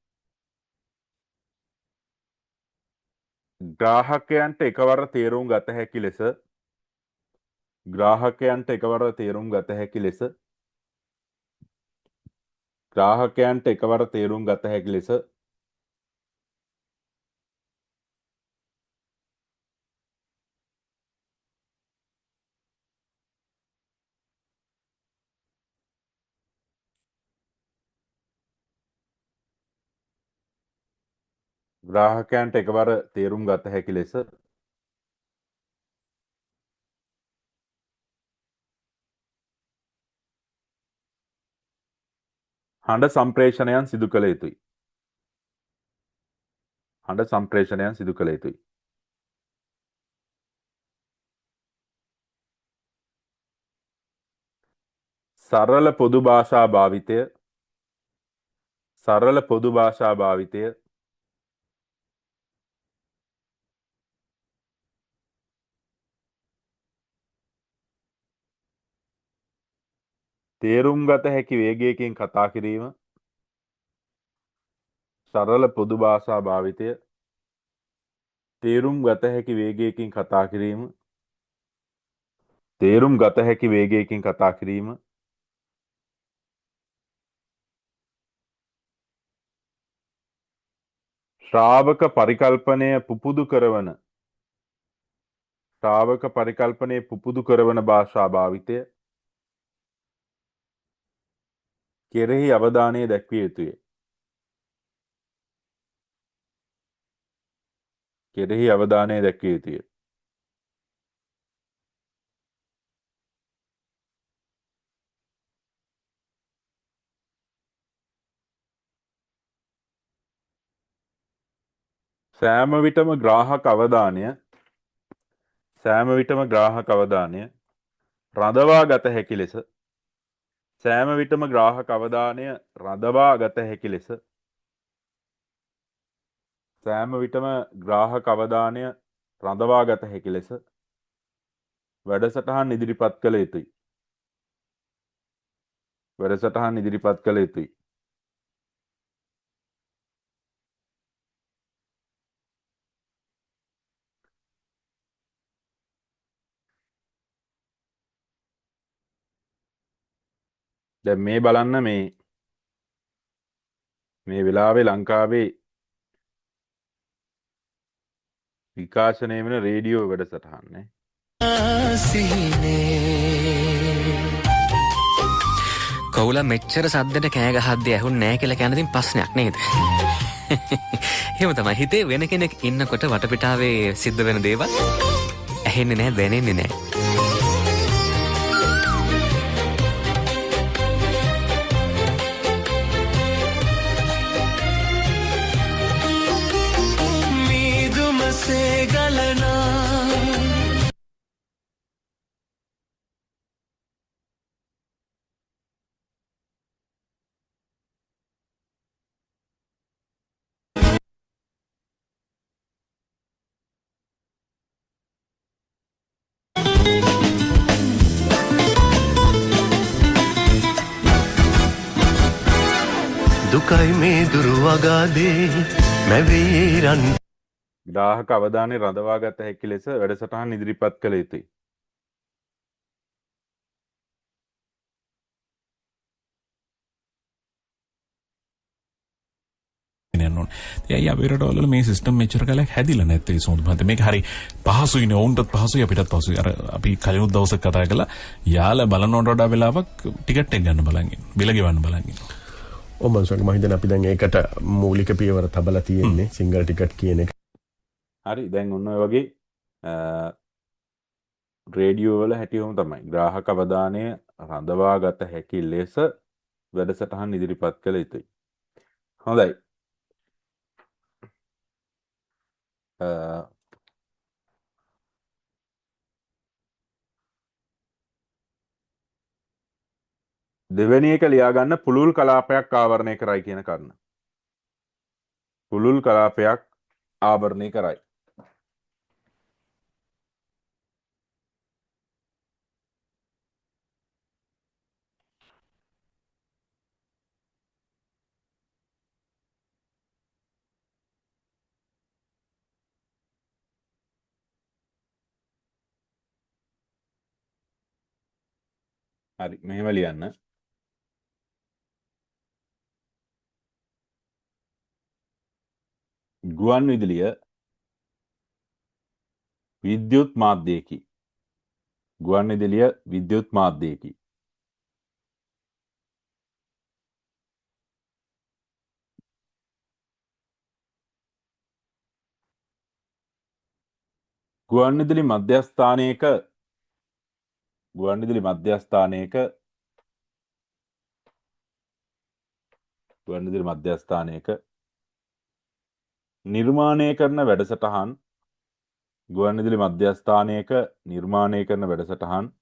ග්‍රාහකයන්ට එකවර තේරුම් ගත හැකි ලෙස ග්‍රාහකයන්ට එකවර තේරුම් ගත හැකි ලෙස ග්‍රාහකයන්ට එකවර තේරුම් ගත හැකි ලෙස ග්‍රාහකයන්ට එකවර තේරුම් ගත හැකි ලෙස හඬ සම්ප්‍රේෂණයන් සිදු කළ යුතුයි. හඬ සම්ප්‍රේෂණයන් සිදු කළ යුතුයි. සරල පොදු භාෂා භාවිතය සරල පොදු භාෂා භාවිතය තේරුම් ගත හැකි වේගයකින් කතා කිරීම සරල පොදු භාෂා භාවිතය තේරුම් ගත හැකි වේගයකින් කතා කිරීම තේරුම් ගත හැකි වේගයකින් කතා කිරීම ශ්‍රාවක පරිකල්පනය පුපුදු කරවන ශ්‍රාවක පරිකල්පනය පුපුදු කරවන භාෂා භාවිතය කෙරෙහි අවධානය දැක්විය යුතුය. කෙරෙහි අවධානය දැක්විය යුතුය. සෑම විටම ග්‍රාහක අවධානය රඳවා ගත හැකි ලෙස සෑම විටම ග්‍රාහක අවධානය රඳවා ගත හැකි ලෙස සෑම විටම ග්‍රාහක අවධානය රඳවා ගත හැකි ලෙස වැඩසටහන් ඉදිරිපත් කළ යුතුයි. වැඩසටහන් ඉදිරිපත් කළ යුතුයි. දැන් මේ බලන්න මේ වෙලාවේ ලංකාවේ විකාශනය වෙන රේඩියෝ වැඩසටහන් නේ. කවුලා මෙච්චර සද්දට කෑ ගහද්දී ඇහුන්නේ නැහැ කියලා කියන ඉතින් ප්‍රශ්නයක් නේද? එහෙම තමයි හිතේ වෙන කෙනෙක් ඉන්නකොට වටපිටාවේ සිද්ධ වෙන දේවල් ඇහෙන්නේ නැහැ, දැනෙන්නේ නැහැ. දුකයි මේ දුරුවගාදේ මැවීරන් ග්‍රාහක අවධානය රඳවා ගත හැකි ලෙස වැඩසටහන් ඉදිරිපත් කළ යුතුයි. ඇයි අපේ රටවල මේ සිස්ටම් මෙච්චර කාලයක් හැදිලා නැත්තේ සෝඳ මහත්තයා? මේක හරි පහසුයිනේ, ඔවුන්ටත් පහසුයි අපිටත් පහසුයි. අර අපි කලිනුත් දවසක් කතා කළා යාළ බලනවට වඩා වෙලාවක් ටිකට් එක ගන්න බලන් ඉන්න. බිල ගෙවන්න බලන් ඉන්න. ඔව් මම හිතන්නේ අපි දැන් ඒකට මූලික පියවර තබලා තියෙන්නේ සිංගල් ටිකට් කියන එක. හරි දැන් ඔන්න ඔය වගේ රේඩියෝ වල හැටිවම තමයි ග්‍රාහක අවධානය රඳවා ගත හැකි ලෙස වැඩසටහන් ඉදිරිපත් කළ යුතුයි. හොඳයි. දෙවෙනි එක ලියා ගන්න පුළුල් කලාපයක් ආවරණය කරයි කියන කරුණ. පුළුල් කලාපයක් ආවරණය කරයි. හරි මෙහෙම ලියන්න. ගුවන් විදුලිය විද්‍යුත් මාධ්‍යයකි. ගුවන් විදුලිය විද්‍යුත් මාධ්‍යයකි. ගුවන් විදුලි මධ්‍යස්ථානයක ගුවන් විදුලි මධ්‍යස්ථානයක ගුවන් විදුලි මධ්‍යස්ථානයක නිර්මාණය කරන වැඩසටහන් ගුවන් විදුලි මධ්‍යස්ථානයක නිර්මාණය කරන වැඩසටහන්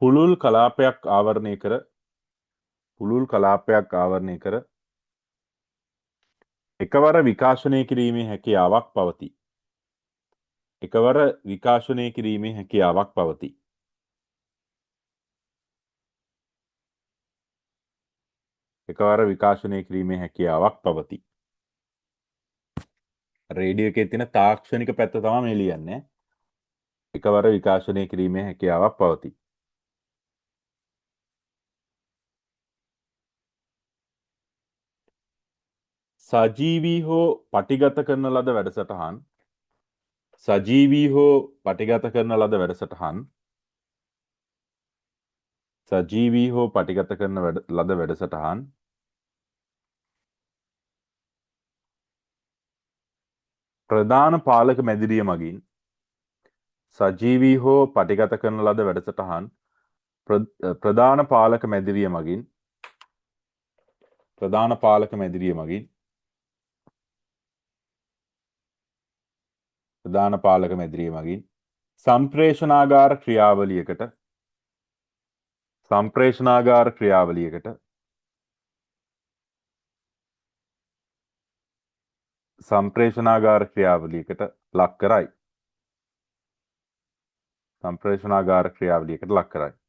පුළුල් කලාපයක් ආවරණය කර පුළුල් කලාපයක් ආවරණය කර එකවර විකාශනය කිරීමේ හැකියාවක් පවතී. එකවර විකාශනය කිරීමේ හැකියාවක් පවතී. එකවර විකාශනය කිරීමේ හැකියාවක් පවතී. රේඩියෝ එකේ තියෙන තාක්ෂණික පැත්ත තමයි මේ ලියන්නේ. එකවර විකාශනය කිරීමේ හැකියාවක් පවතී. සජීවී හෝ පටිගත කරන ලද වැඩසටහන් සජීවී හෝ පටිගත කරන ලද වැඩසටහන් සජීවී හෝ පටිගත කරන ලද වැඩසටහන් ප්‍රධාන පාලක මැදිරිය මගින් සජීවී හෝ පටිගත කරන ලද වැඩසටහන් ප්‍රධාන පාලක මැදිරිය මගින් ප්‍රධාන පාලක මැදිරිය මගින් ප්‍රධාන පාලක මැදිරිය මගින් සම්ප්‍රේෂණාගාර ක්‍රියාවලියකට සම්ප්‍රේෂණාගාර ක්‍රියාවලියකට සම්ප්‍රේෂණාගාර ක්‍රියාවලියකට ලක් කරයි. සම්ප්‍රේෂණාගාර ක්‍රියාවලියකට ලක් කරයි.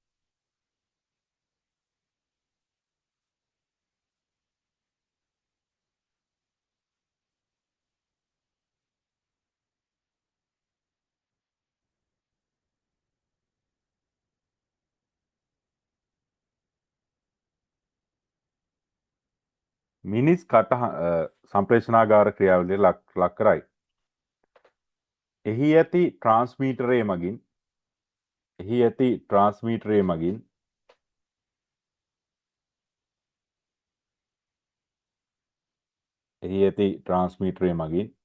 මිනිස් සම්ප්‍රේෂණාගාර ක්‍රියාවලිය ලක් කරයි. එහි ඇති ට්‍රාන්ස්මීටරය මගින් එහි ඇති ට්‍රාන්ස්මීටරය මගින් එහි ඇති ට්‍රාන්ස්මීටරය මගින්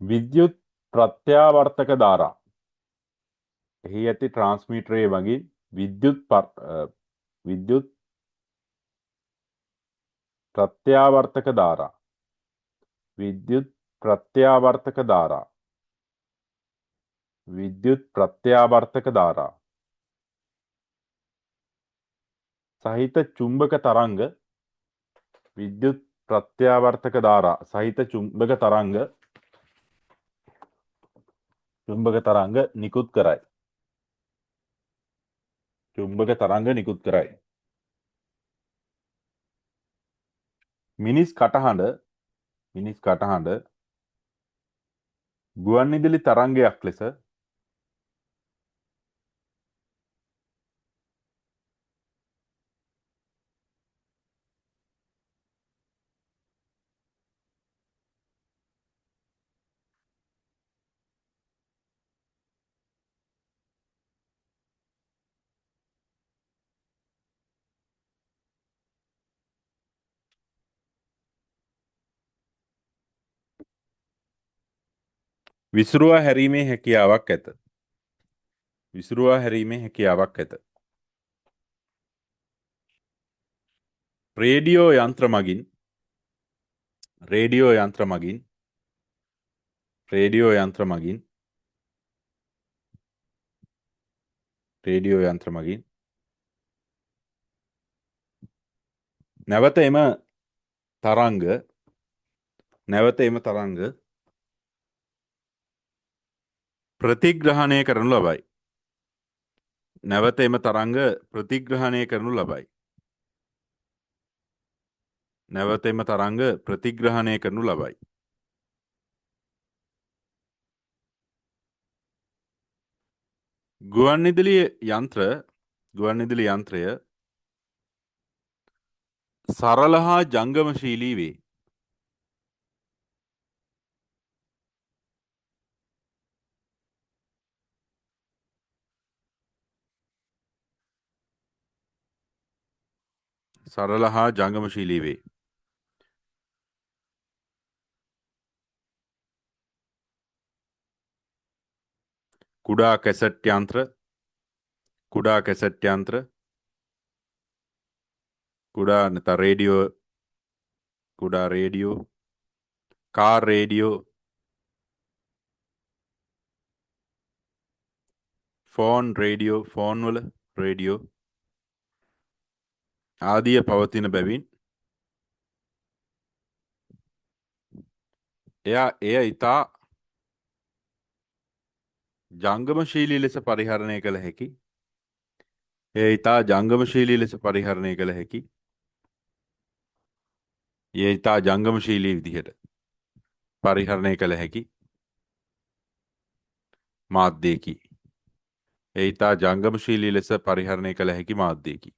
විද්‍යුත් ප්‍රත්‍යාවර්තක ධාරා එහි ඇති ට්‍රාන්ස්මීටරය මගින් විද්‍යුත් ප්‍රත්‍යාවර්තක ධාරා විද්‍යුත් ප්‍රත්‍යාවර්තක ධාරා විද්‍යුත් ප්‍රත්‍යාවර්තක ධාරා සහිත චුම්බක තරංග විද්‍යුත් ප්‍රත්‍යාවර්තක ධාරා සහිත චුම්බක තරංග නිකුත් කරයි. චුම්බක තරංග නිකුත් කරයි. මිනිස් කටහඬ ගුවන්විදුලි තරංගයක් ලෙස විසුරුවා හැරීමේ හැකියාවක් ඇත. විසුරුවා හැරීමේ හැකියාවක් ඇත. රේඩියෝ යන්ත්‍ර මගින් රේඩියෝ යන්ත්‍ර මගින් රේඩියෝ යන්ත්‍ර මගින් රේඩියෝ යන්ත්‍ර මගින් නැවත එම තරංග ප්‍රතිග්‍රහණය කරනු ලබයි. නැවත එම තරංග ප්‍රතිග්‍රහණය කරනු ලබයි. නැවත එම තරංග ප්‍රතිග්‍රහණය කරනු ලබයි. ගුවන්විදුලි යන්ත්‍රය සරල හා ජංගමශීලී වේ. සරල හා ජංගමශීලී වේ. කුඩා කැසට් යන්ත්‍ර කුඩා නැත්නම් කුඩා රේඩියෝ කාර් රේඩියෝ ෆෝන් වල රේඩියෝ ආදිය පවතින බැවින් එය ඉතා ජංගමශීලී ලෙස පරිහරණය කළ හැකි. ඉතා ජංගමශීලී විදිහට පරිහරණය කළ හැකි මාධ්‍යයකි. ඉතා ජංගමශීලී ලෙස පරිහරණය කළ හැකි මාධ්‍යයකි.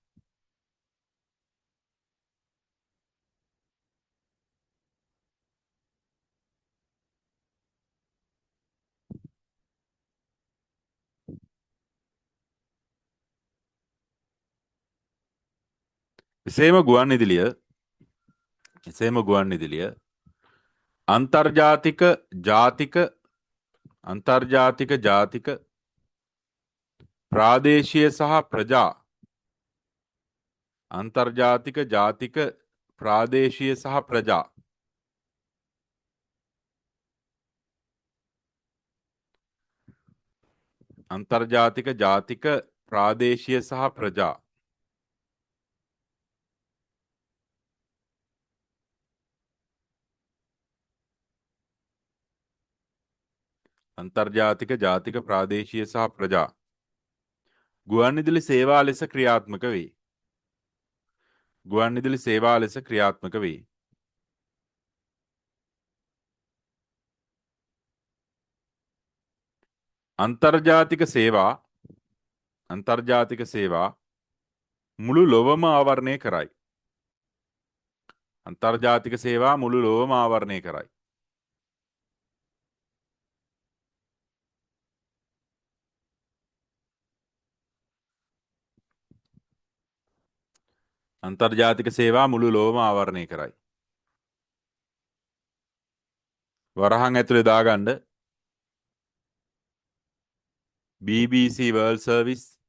එසේම ගුවන්විදුලිය අන්තර්ජාතික ජාතික ප්‍රාදේශීය සහ ප්‍රජා අන්තර්ජාතික ජාතික ප්‍රාදේශීය සහ ප්‍රජා අන්තර්ජාතික ජාතික ප්‍රාදේශීය සහ ප්‍රජා අන්තර්ජාතික ජාතික ප්‍රාදේශීය සහ ප්‍රජා ගුවන්විදුලි සේවා ලෙස ක්‍රියාත්මක වේ. අන්තර්ජාතික සේවා මුළු ලොවම ආවරණය කරයි. අන්තර්ජාතික සේවා මුළු ලොවම ආවරණය කරයි. අන්තර්ජාතික සේවා මුළු ලොවම ආවරණය කරයි. වරහන් ඇතුලේ දාගන්න BBC World Service,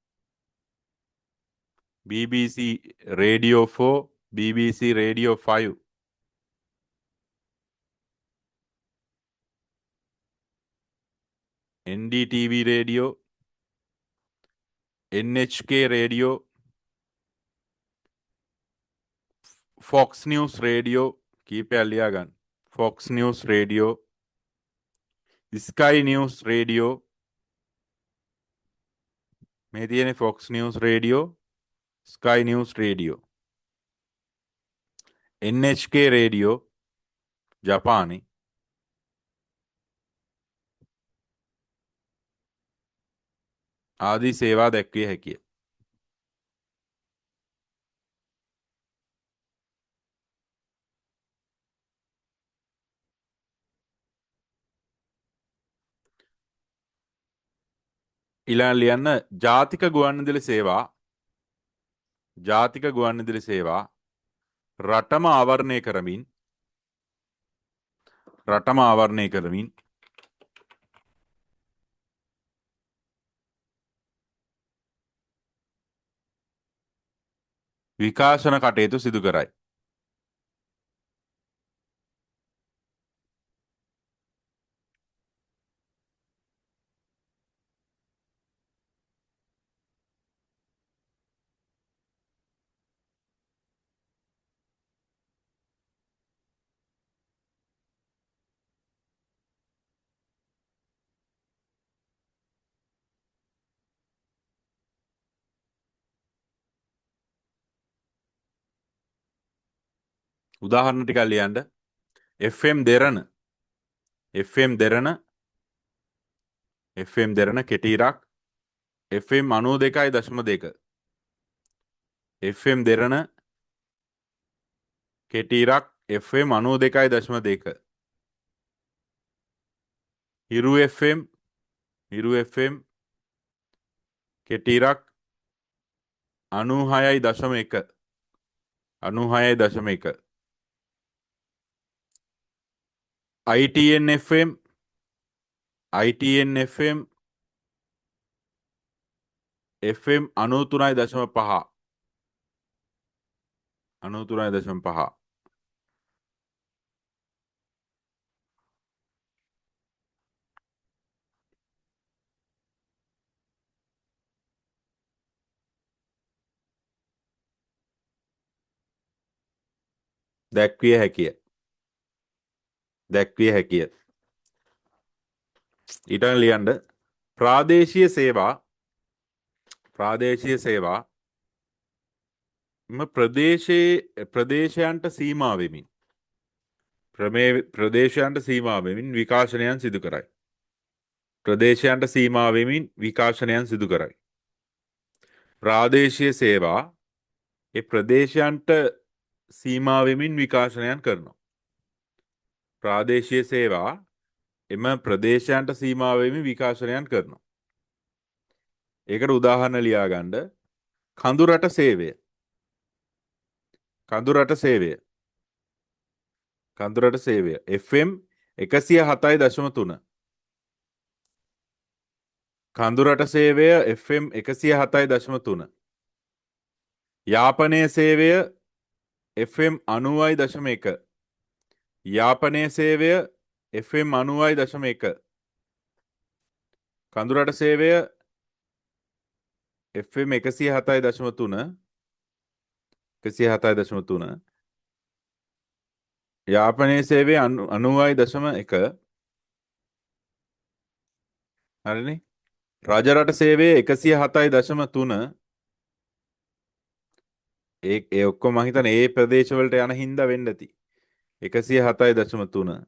BBC Radio 4, BBC Radio 5, NDTV Radio, NHK Radio, Fox News Radio, කීපයක් ලියා ගන්න. Fox News Radio, Sky News Radio, මේ තියෙන Fox News Radio, Sky News Radio, NHK Radio, ජපානි, ආදී සේවා දැක්විය හැකිය. ඊළඟ ලියන්න ජාතික ගුවන්විදුලි සේවා රටම ආවරණය කරමින් විකාශන කටයුතු සිදු කරයි. උදාහරණ ටිකක් ලියන්න. FM දෙරණ FM දෙරණ කෙටීරක් FM 92.2 FM දෙරණ කෙටීරක් FM 92.2 හිරු FM කෙටීරක් 96.1 ITN FM FM 93.5 දැක්විය හැකිය. ඊටම ලියන්න ප්‍රාදේශීය සේවා ප්‍රදේශයන්ට සීමා වෙමින් විකාශනයන් සිදු කරයි. ප්‍රාදේශීය සේවා ඒ ප්‍රදේශයන්ට සීමා වෙමින් විකාශනයන් කරනවා. ප්‍රාදේශීය සේවා එම ප්‍රදේශයන්ට සීමා වෙමින් විකාශනයන් කරනවා. ඒකට උදාහරණ ලියා ගන්න. කඳුරට සේවය FM 107.3 කඳුරට සේවය FM 107.3 යාපනයේ සේවය FM 90.1 යාපනයේ සේවය FM 90.1 කඳුරට සේවය FM 107.3 යාපනයේ සේවය 90.1 හරිනේ. රජරට සේවය 107.3 ඒ ඔක්කොම මම හිතන්නේ ඒ ප්‍රදේශවලට යන හින්දා වෙන්න ඇති. 107.3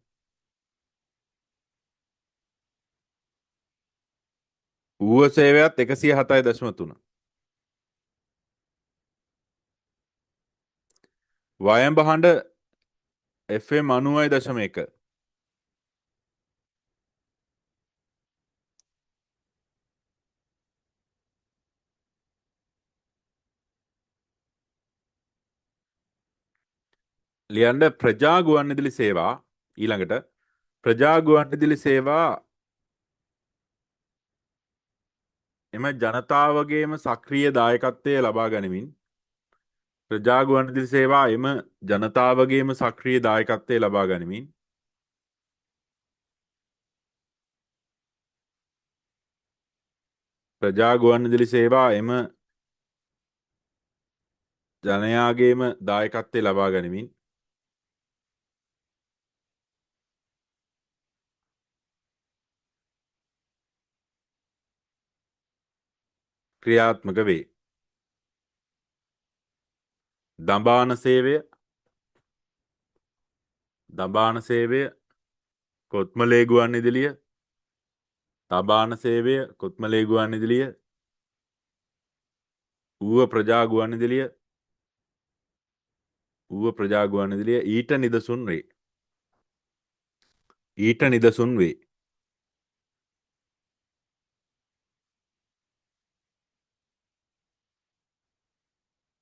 ඌව සේවයත් 107.3 වයඹ හඬ FM 90.1 ලියන්න ප්‍රජා ගුවන්විදුලි සේවා. ඊළඟට ප්‍රජා ගුවන්විදුලි සේවා එම ජනතාවගේම සක්‍රීය දායකත්වය ලබා ගනිමින් ප්‍රජා ගුවන්විදුලි සේවා එම ජනතාවගේම සක්‍රීය දායකත්වය ලබා ගනිමින් ප්‍රජා ගුවන්විදුලි සේවා එම ජනයාගේම දායකත්වය ලබා ගනිමින් ක්‍රියාත්මක වේ. දඹාන සේවය කොත්මලේ ගුවන්විදුලිය දඹාන සේවය කොත්මලේ ගුවන්විදුලිය ඌව ප්‍රජා ගුවන්විදුලිය ඊට නිදසුන් වේ.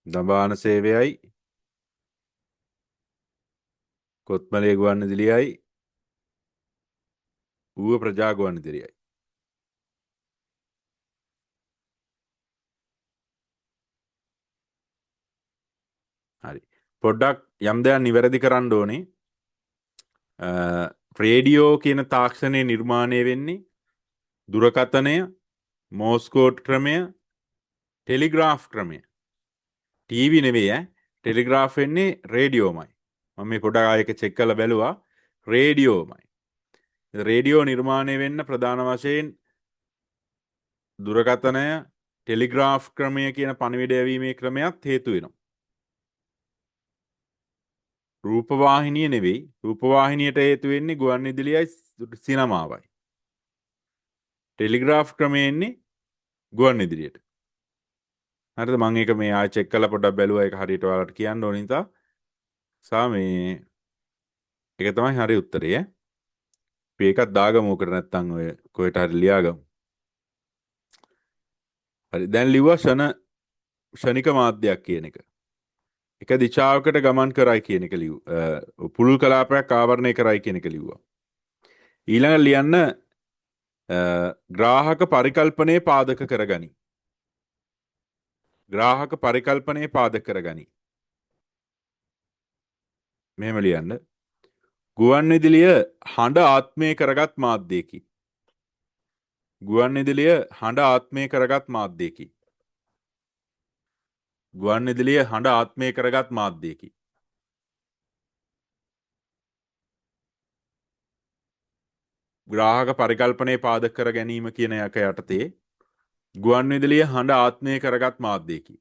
දඹාන සේවයයි කොත්මලේ ගුවන්විදුලියයි ඌව ප්‍රජා ගුවන්විදුලියයි. හරි. පොඩ්ඩක් යම් දෙයක් නිවැරදි කරන්න ඕනේ. රේඩියෝ කියන තාක්ෂණය නිර්මාණය වෙන්නේ දුරකථනය, මෝස්කෝඩ් ක්‍රමය, ටෙලිග්‍රාෆ් ක්‍රමය. ටීවී නෙවෙයි ටෙලිග්‍රාෆ් වෙන්නේ රේඩියෝමයි. මම මේ පොඩක් ආයෙක චෙක් කරලා බැලුවා රේඩියෝමයි. රේඩියෝ නිර්මාණය වෙන්න ප්‍රධාන වශයෙන් දුරකථනය, ටෙලිග්‍රාෆ් ක්‍රමය කියන පණිවිඩ යැවීමේ ක්‍රමයක් හේතු වෙනවා. රූපවාහිනිය නෙවෙයි. රූපවාහිනියට හේතු වෙන්නේ ගුවන් විදුලියයි සිනමාවයි. ටෙලිග්‍රාෆ් ක්‍රමය එන්නේ ගුවන් විදුලියට. හරිද? මම ඒක මේ ආයෙ චෙක් කරලා පොඩ්ඩක් බැලුවා. ඒක හරියට ඔයාලට කියන්න ඕන නිසා. මේ ඒක තමයි හරි උත්තරය. අපි ඒකත් දාගමු උකට නැත්තම් ඔය කොහෙට හරි ලියාගමු. හරි දැන් ලිව්වා ෂණික මාධ්‍යයක් කියන එක. එක දිශාවකට ගමන් කරයි කියන එක පුළුල් කලාපයක් ආවරණය කරයි කියන එක ලිව්වා. ඊළඟ ලියන්න ග්‍රාහක පරිකල්පනයේ පාදක කරගනි. ග්‍රාහක පරිකල්පනයේ පාදක කරගනි. මෙහෙම ලියන්න. ගුවන් විදුලිය හඬ ආත්මය කරගත් මාධ්‍යයකි. ගුවන් විදුලිය හඬ ආත්මය කරගත් මාධ්‍යයකි. ගුවන් විදුලිය හඬ ආත්මය කරගත් මාධ්‍යයකි. ග්‍රාහක පරිකල්පනයේ පාදක කර ගැනීම කියන එක යටතේ ගුවන් විදුලිය හඬ ආත්මය කරගත් මාධ්‍යයකි.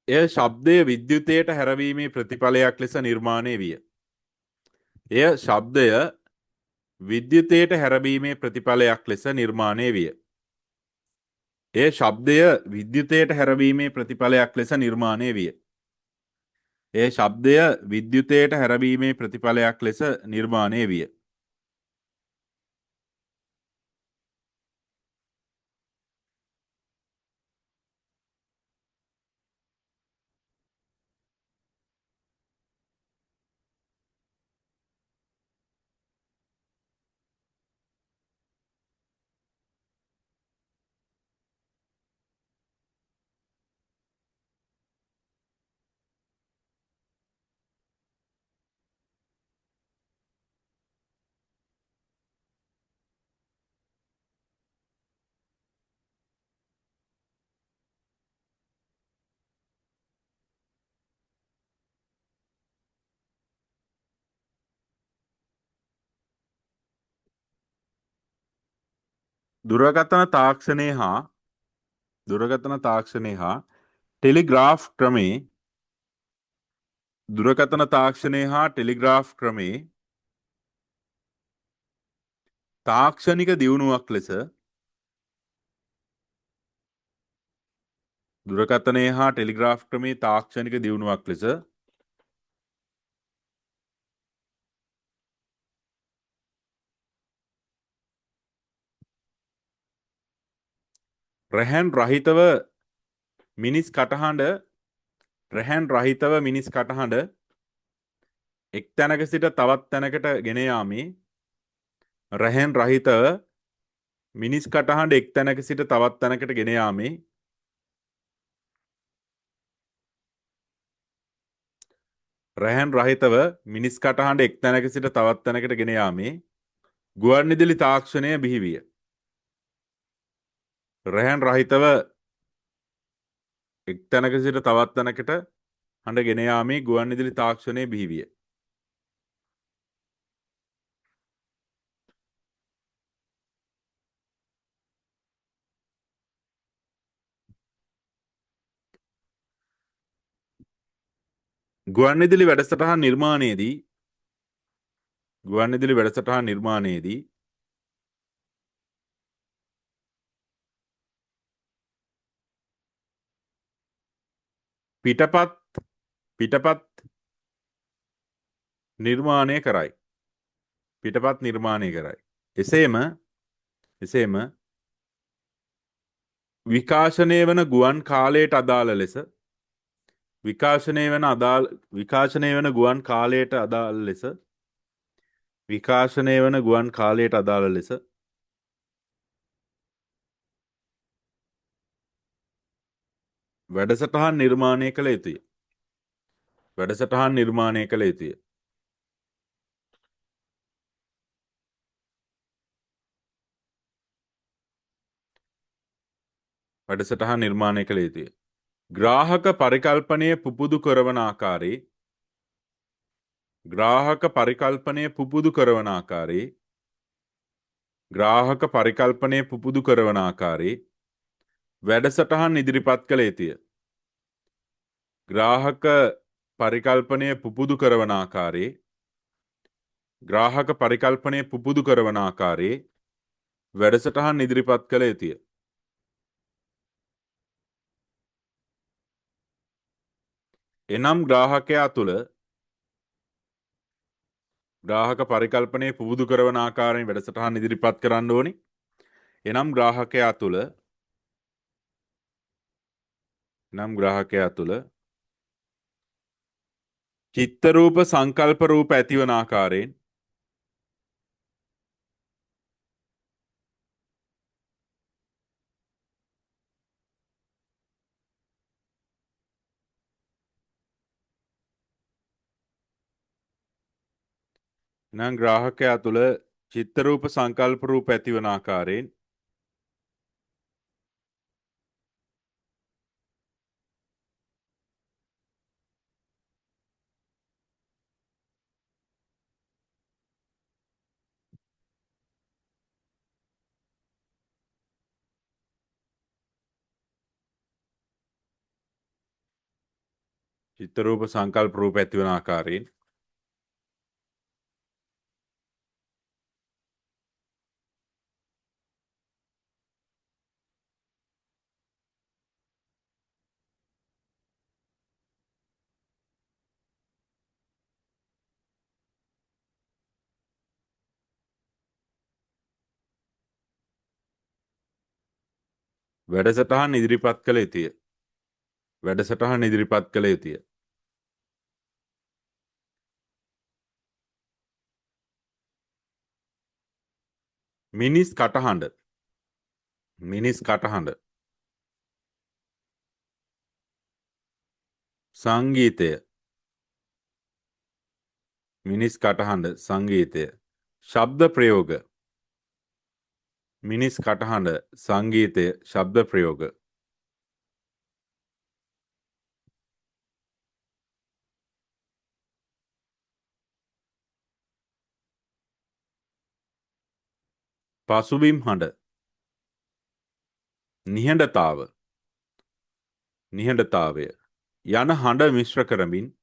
එය ශබ්දය විද්‍යුතයට හැරවීමේ ප්‍රතිඵලයක් ලෙස නිර්මාණය විය. එය ශබ්දය විද්‍යුතයට හැරවීමේ ප්‍රතිඵලයක් ලෙස නිර්මාණය විය. එය ශබ්දය විද්‍යුතයට හැරවීමේ ප්‍රතිඵලයක් ලෙස නිර්මාණය විය. එය ශබ්දය විද්‍යුතයට හැරවීමේ ප්‍රතිඵලයක් ලෙස නිර්මාණය විය. දුරකථන තාක්ෂණය හා ටෙලිග්‍රාෆ් ක්‍රමේ දුරකථන තාක්ෂණය හා ටෙලිග්‍රාෆ් ක්‍රමේ තාක්ෂණික දියුණුවක් ලෙස දුරකථනය හා ටෙලිග්‍රාෆ් ක්‍රමේ තාක්ෂණික දියුණුවක් ලෙස රැහැන් රහිතව මිනිස් කටහඬ එක් තැනක සිට තවත් තැනකට ගෙන යාමේ රැහැන් රහිතව මිනිස් කටහඬ එක් තැනක සිට තවත් තැනකට ගෙන යාමේ රැහැන් රහිතව මිනිස් කටහඬ එක් තැනක සිට තවත් තැනකට ගෙන යාමේ ගුවන් විදුලි තාක්ෂණය බිහි විය. රැහැන් රහිතව එක් තැනක සිට තවත් තැනකට හඬ ගෙන යාමේ ගුවන් විදුලි තාක්ෂණය බිහි විය. ගුවන් විදුලි වැඩසටහන් නිර්මාණයේදී පිටපත් නිර්මාණය කරයි. එසේම විකාශනය වන ගුවන් කාලයට අදාළ ලෙස විකාශනය වන ගුවන් කාලයට අදාළ ලෙස වැඩසටහන් නිර්මාණය කළ යුතුය. වැඩසටහන් නිර්මාණය කළ යුතුය. වැඩසටහන් නිර්මාණය කළ යුතුය. ග්‍රාහක පරිකල්පනය පුබුදු කරවන ආකාරයේ ග්‍රාහක පරිකල්පනය පුබුදු කරවන ආකාරයේ ග්‍රාහක පරිකල්පනය පුබුදු කරවන ආකාරයේ වැඩසටහන් ඉදිරිපත් කළ යුතුය. ග්‍රාහක පරිකල්පනය පුබුදු කරවන ආකාරයේ ග්‍රාහක පරිකල්පනය පුබුදු කරවන ආකාරයේ වැඩසටහන් ඉදිරිපත් කළ යුතුය. එනම් ග්‍රාහකයා තුළ ග්‍රාහක පරිකල්පනය පුබුදු කරවන ආකාරයෙන් වැඩසටහන් ඉදිරිපත් කරන්න ඕනි. එනම් ග්‍රාහකයා තුළ චිත්ත රූප සංකල්ප රූප ඇතිවන ආකාරයෙන් එනම් ග්‍රාහකයා තුළ චිත්ත රූප සංකල්ප රූප ඇතිවන ආකාරයෙන් චිත්ත රූප සංකල්ප රූප ඇතිවන ආකාරයෙන් වැඩසටහන් ඉදිරිපත් කළ යුතුය. වැඩසටහන් ඉදිරිපත් කළ යුතුය. මිනිස් කටහඬ සංගීතය මිනිස් කටහඬ සංගීතය ශබ්ද ප්‍රයෝග මිනිස් කටහඬ සංගීතය ශබ්ද ප්‍රයෝග පසුබිම් හඬ නිහඬතාවය යන හඬ මිශ්‍ර කරමින්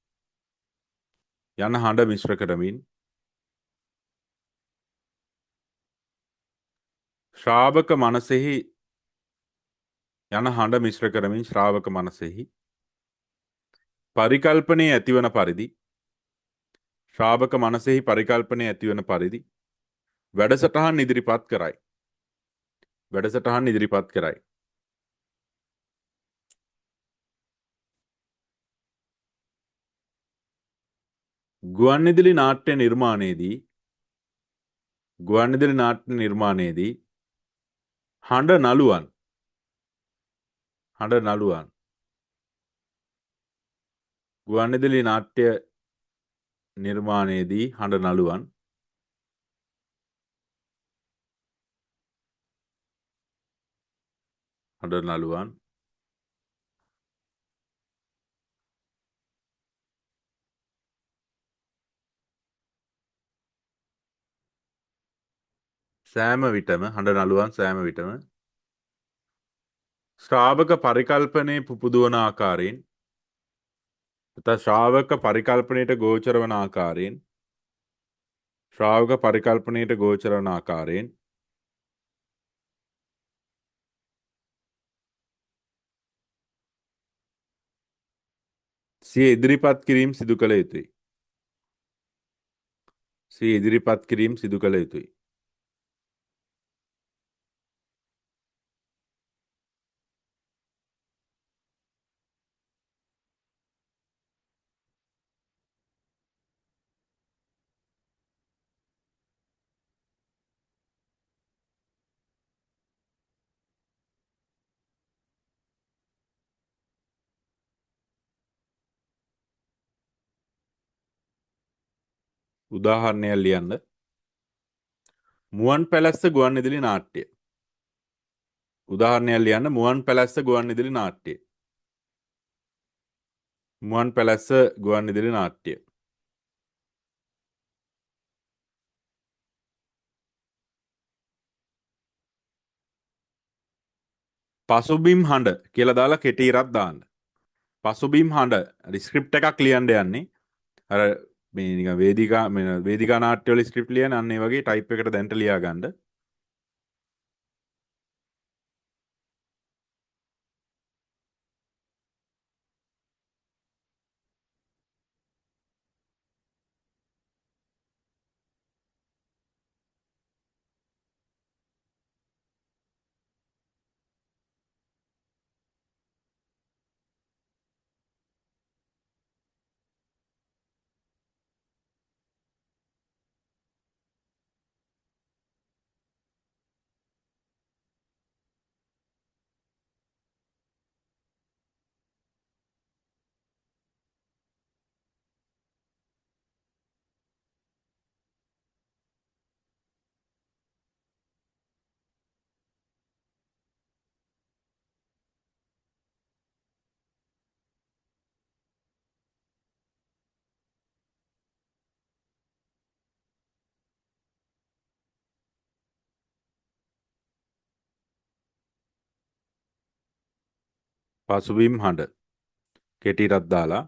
ශ්‍රාවක මනසෙහි පරිකල්පනය ඇතිවන පරිදි වැඩසටහන් ඉදිරිපත් කරයි. ගුවන්විදුලි නාට්‍ය නිර්මාණයේදී හඬ නළුවන් ගුවන්විදුලි නාට්‍ය නිර්මාණයේදී හඬ නළුවන් සෑම විටම ශ්‍රාවක පරිකල්පනය පුබුදුවන ආකාරයෙන් ශ්‍රාවක පරිකල්පනයට ගෝචර වන ආකාරයෙන් සිය ඉදිරිපත් කිරීම සිදු කළ යුතුයි. උදාහරණයක් ලියන්න. මුවන් පැලැස්ස ගුවන්විදුලි නාට්‍ය. උදාහරණයක් ලියන්න මුවන් පැලැස්ස ගුවන්විදුලි නාට්‍ය. මුවන් පැලැස්ස ගුවන්විදුලි නාට්‍ය. පසුබිම් හඬ කියලා දාලා කෙටි ඉරක් දාන්න. පසුබිම් හඬ ස්ක්‍රිප්ට් එකක් ලියන්න යන්නේ. අර මේ නිකන් වේදිකා නාට්‍ය වල ස්ක්‍රිප්ට් ලියන අන්න ඒ වගේ ටයිප් එකකට දැන්ට ලියා ගන්න. පසුබිම් හඬ කෙටි ඉරක් දාලා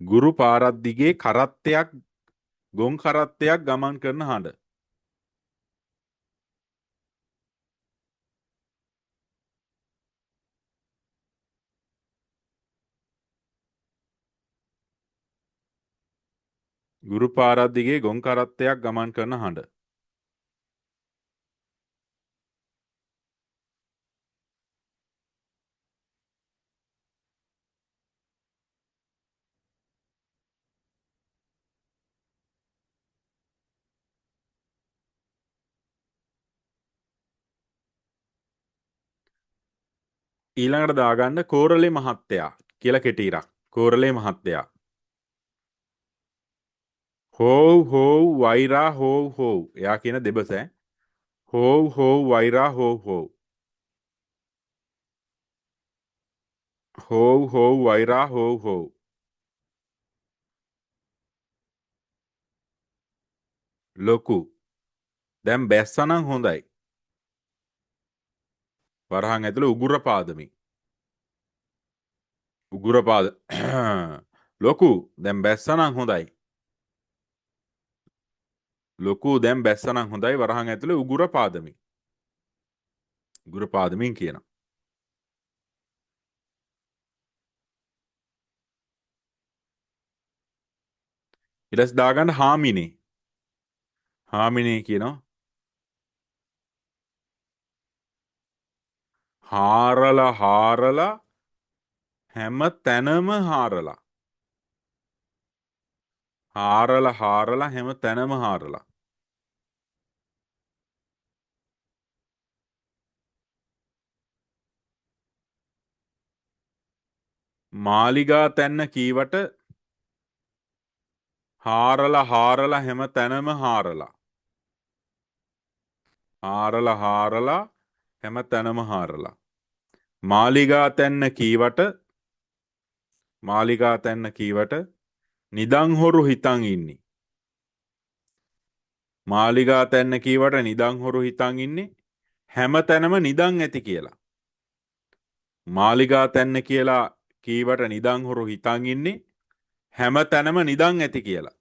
ගුරු පාරක් දිගේ කරත්තයක් ගොන් කරත්තයක් ගමන් කරන හඬ. ගුරු පාරක් දිගේ ගොන් කරත්තයක් ගමන් කරන හඬ. ඊළඟට දාගන්න කෝරළේ මහත්තයා කියලා කෙටි ඉරක්. කෝරළේ මහත්තයා. හෝව් හෝව් වෛරා හෝව් හෝව්. එයා කියන දෙබස ඈ. හෝව් හෝව් වෛරා හෝව් හෝව්. හෝව් හෝව් වෛරා හෝව් හෝව්. ලොකු. දැන් බැස්සනම් හොඳයි. වරහන් ඇතුළේ උගුර පාදමි. උගුර පාද ලොකු දැන් බැස්සනම් හොඳයි. ලොකු දැන් බැස්සනම් හොඳයි වරහන් ඇතුළේ උගුර පාදමි. උගුර පාදමින් කියනවා. ඊළස් දාගන්න හාමිනේ. හාමිනේ කියනවා. හාරලා හාරලා හැම තැනම හාරලා. හාරලා හාරලා හැම තැනම හාරලා. මාලිගා තැන්න කීවට හාරලා හාරලා හැම තැනම හාරලා. හාරලා හාරලා හැම තැනම හාරලා. මාලිගා තැන්න කීවට මාලිගා තැන්න කීවට නිදන් හොරු හිතන් ඉන්නේ. මාලිගා තැන්න කීවට නිදන් හොරු හිතන් ඉන්නේ හැම තැනම නිදන් ඇති කියලා. මාලිගා තැන්න කියලා කීවට නිදන් හොරු හිතන් ඉන්නේ හැම තැනම නිදන් ඇති කියලා.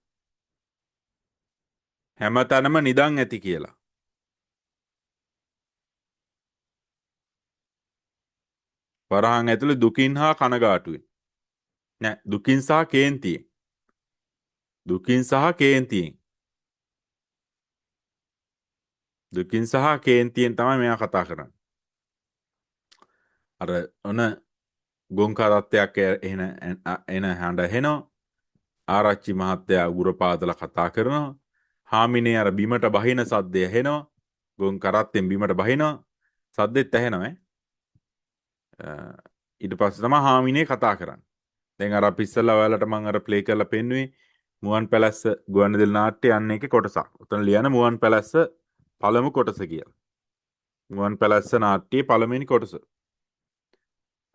හැම තැනම නිදන් ඇති කියලා. වරහන් ඇතුළේ දුකින් හා කනගාටුවෙන්. නෑ දුකින් සහ කේන්තියෙන්. දුකින් සහ කේන්තියෙන්. දුකින් සහ කේන්තියෙන් තමයි මෙයා කතා කරන්නේ. අර ඔන ගොන් කරත්තයක් එන හඬ හෙනවා. ආරච්චි මහත්තයා උගුර පාදලා කතා කරනවා. හාමිනේ අර බිමට බහින සද්දය හෙනවා. ගොන් කරත්තෙන් බිමට බහිනවා. සද්දෙත් ඇහෙනවා. ඊට පස්සේ තමයි හාමිනේ කතා කරන්නේ. දැන් අර අපි ඉස්සෙල්ලා ඔයාලට මම අර ප්ලේ කරලා පෙන්නුවේ මුවන් පැලැස්ස ගුවන්විදුලි නාට්‍ය යන්නේ එකේ කොටසක්. උතන ලියන මුවන් පැලැස්ස පළමු කොටස කියලා. මුවන් පැලැස්ස නාට්‍යයේ පළවෙනි කොටස.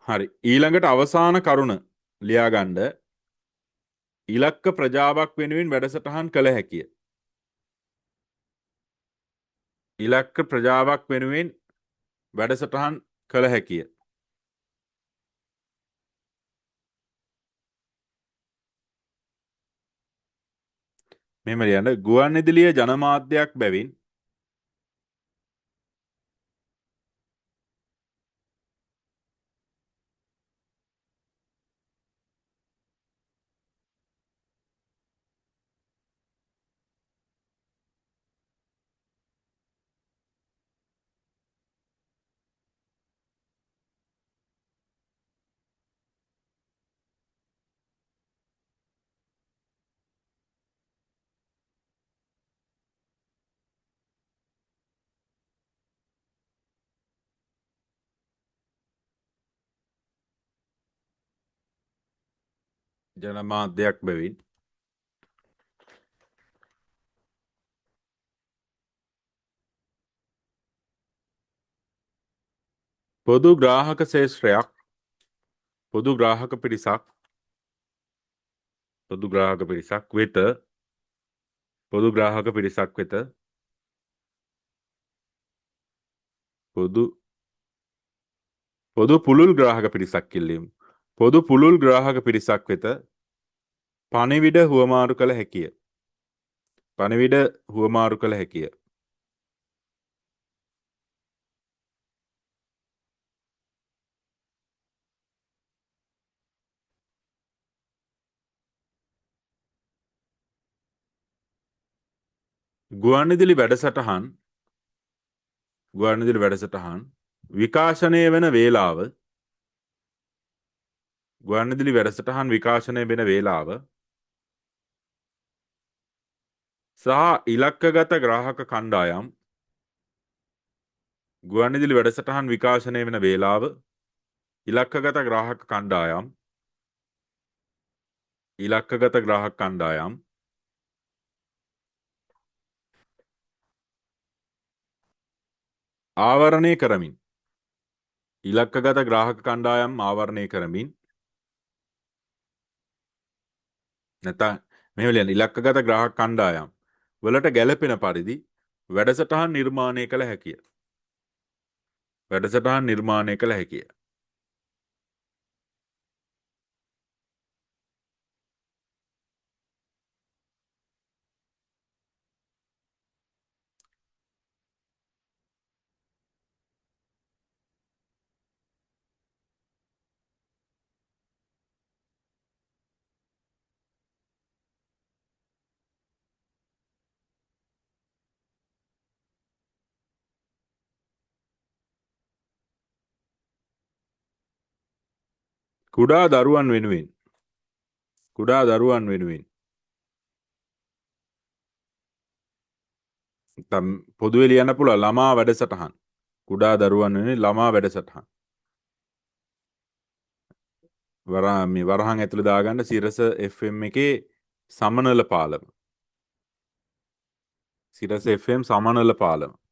හරි. ඊළඟට අවසාන කරුණ ලියාගන්න ඉලක්ක ප්‍රජාවක් වෙනුවෙන් වැඩසටහන් කළ හැකිය. ඉලක්ක ප්‍රජාවක් වෙනුවෙන් වැඩසටහන් කළ හැකිය. මෙහෙම ලියන්න ගුවන්විදුලිය ජනමාධ්‍යයක් බැවින් ජනමාධ්‍යයක් බැවින් පොදු ග්‍රාහක ශේෂ්ත්‍රයක් පොදු ග්‍රාහක පිරිසක් වෙත පොදු ග්‍රාහක පිරිසක් වෙත පොදු පුළුල් ග්‍රාහක පිරිසක් කිල්ලීම පොදු පුළුල් ග්‍රාහක පිරිසක් වෙත පණිවිඩ හුවමාරු කළ හැකිය. පණිවිඩ හුවමාරු කළ හැකිය. ගුවන්විදුලි වැඩසටහන් විකාශනය වෙන වේලාව ගුවන්විදුලි වැඩසටහන් විකාශනය වෙන වේලාව සහ ඉලක්කගත ග්‍රාහක කණ්ඩායම් ගුවන්විදුලි වැඩසටහන් විකාශනය වෙන වේලාව ඉලක්කගත ග්‍රාහක කණ්ඩායම් ආවරණය කරමින් ඉලක්කගත ග්‍රාහක කණ්ඩායම් ආවරණය කරමින් නැත්නම් මෙහෙම ලියන්න ඉලක්කගත ග්‍රාහක කණ්ඩායම් වලට ගැළපෙන පරිදි වැඩසටහන් නිර්මාණය කළ හැකිය. කුඩා දරුවන් වෙනුවෙන් පොදුවේ ලියන්න පුළුවන් ළමා වැඩසටහන්. කුඩා දරුවන් වෙනුවෙන් ළමා වැඩසටහන්. වරහන් ඇතුළේ දාගන්න සිරස FM එකේ සමනල පාලම. සිරස FM සමනල පාලම.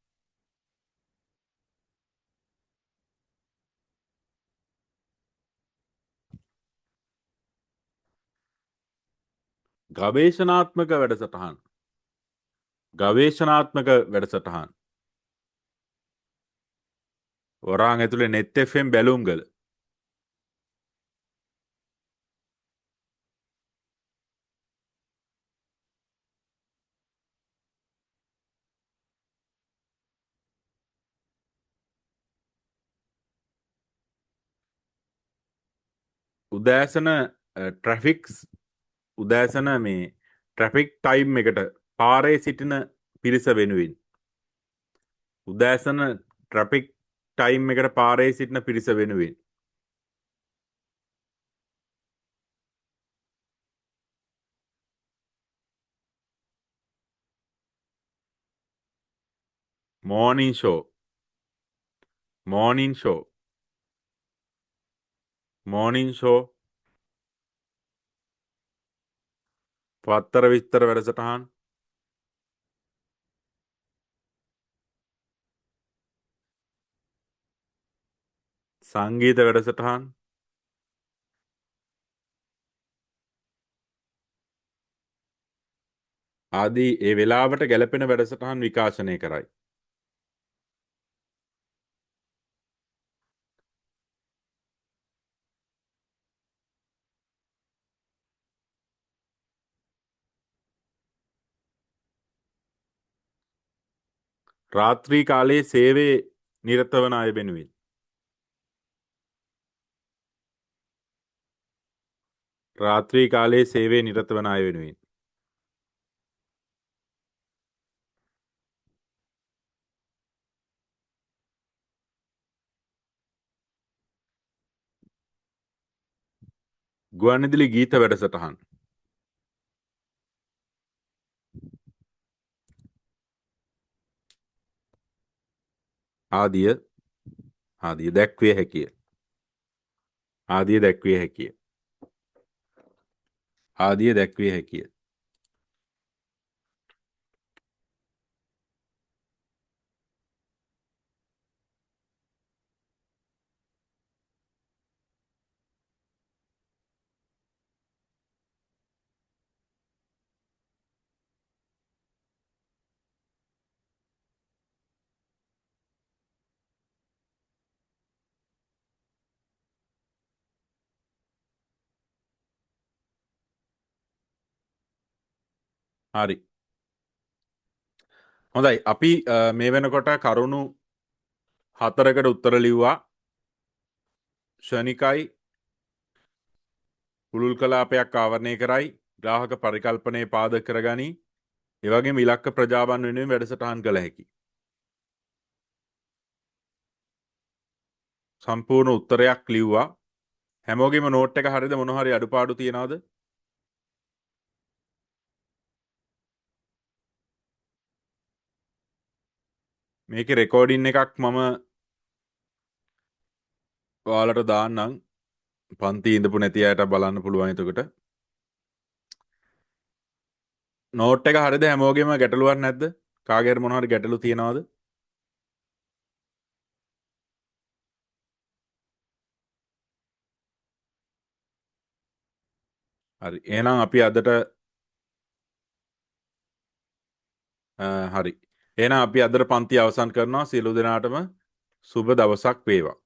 ගවේෂණාත්මක වැඩසටහන්. වරහන් ඇතුළේ net FM බැලුම්ගල. උදෑසන මේ ට්‍රැෆික් ටයිම් එකට පාරේ සිටින පිරිස වෙනුවෙන් උදෑසන ට්‍රැෆික් ටයිම් එකට පාරේ සිටින පිරිස වෙනුවෙන් Morning show. Morning show. Morning show. පත්තර විස්තර වැඩසටහන්. සංගීත වැඩසටහන්. ආදී ඒ වෙලාවට ගැලපෙන වැඩසටහන් විකාශනය කරයි. රාත්‍රී කාලයේ සේවයේ නිරත වන අය වෙනුවෙන්. රාත්‍රී කාලයේ සේවයේ නිරත වන අය වෙනුවෙන්. ගුවන්විදුලි ගීත වැඩසටහන්. ආදිය දැක්විය හැකිය. ආදිය දැක්විය හැකිය. ආදිය දැක්විය හැකිය. හරි. හොඳයි අපි මේ වෙනකොට කරුණු 4කට උත්තර ලිව්වා. ශනිකයි පුළුල් කලාපයක් ආවරණය කරයි ග්‍රාහක පරිකල්පනයේ පාදක කරගනි. ඒ වගේම ඉලක්ක ප්‍රජාවන් වෙනුවෙන් වැඩසටහන් කළ හැකි. සම්පූර්ණ උත්තරයක් ලිව්වා. හැමෝගෙම නෝට් එක හරියද මොන හරි අඩුපාඩු තියනවද? මේකේ රෙකෝඩින් එකක් මම ඔයාලට දාන්නම්. පන්ති ඉඳපු නැති අයට බලන්න පුළුවන් එතකොට. නෝට් එක හරියද හැමෝගෙම ගැටලුවක් නැද්ද? කාගේ හරි මොන හරි ගැටලු තියනවද? හරි. එහෙනම් අපි අදට හරි. එහෙනම් අපි අදට පන්ති අවසන් කරනවා. සියලු දෙනාටම සුබ දවසක් වේවා.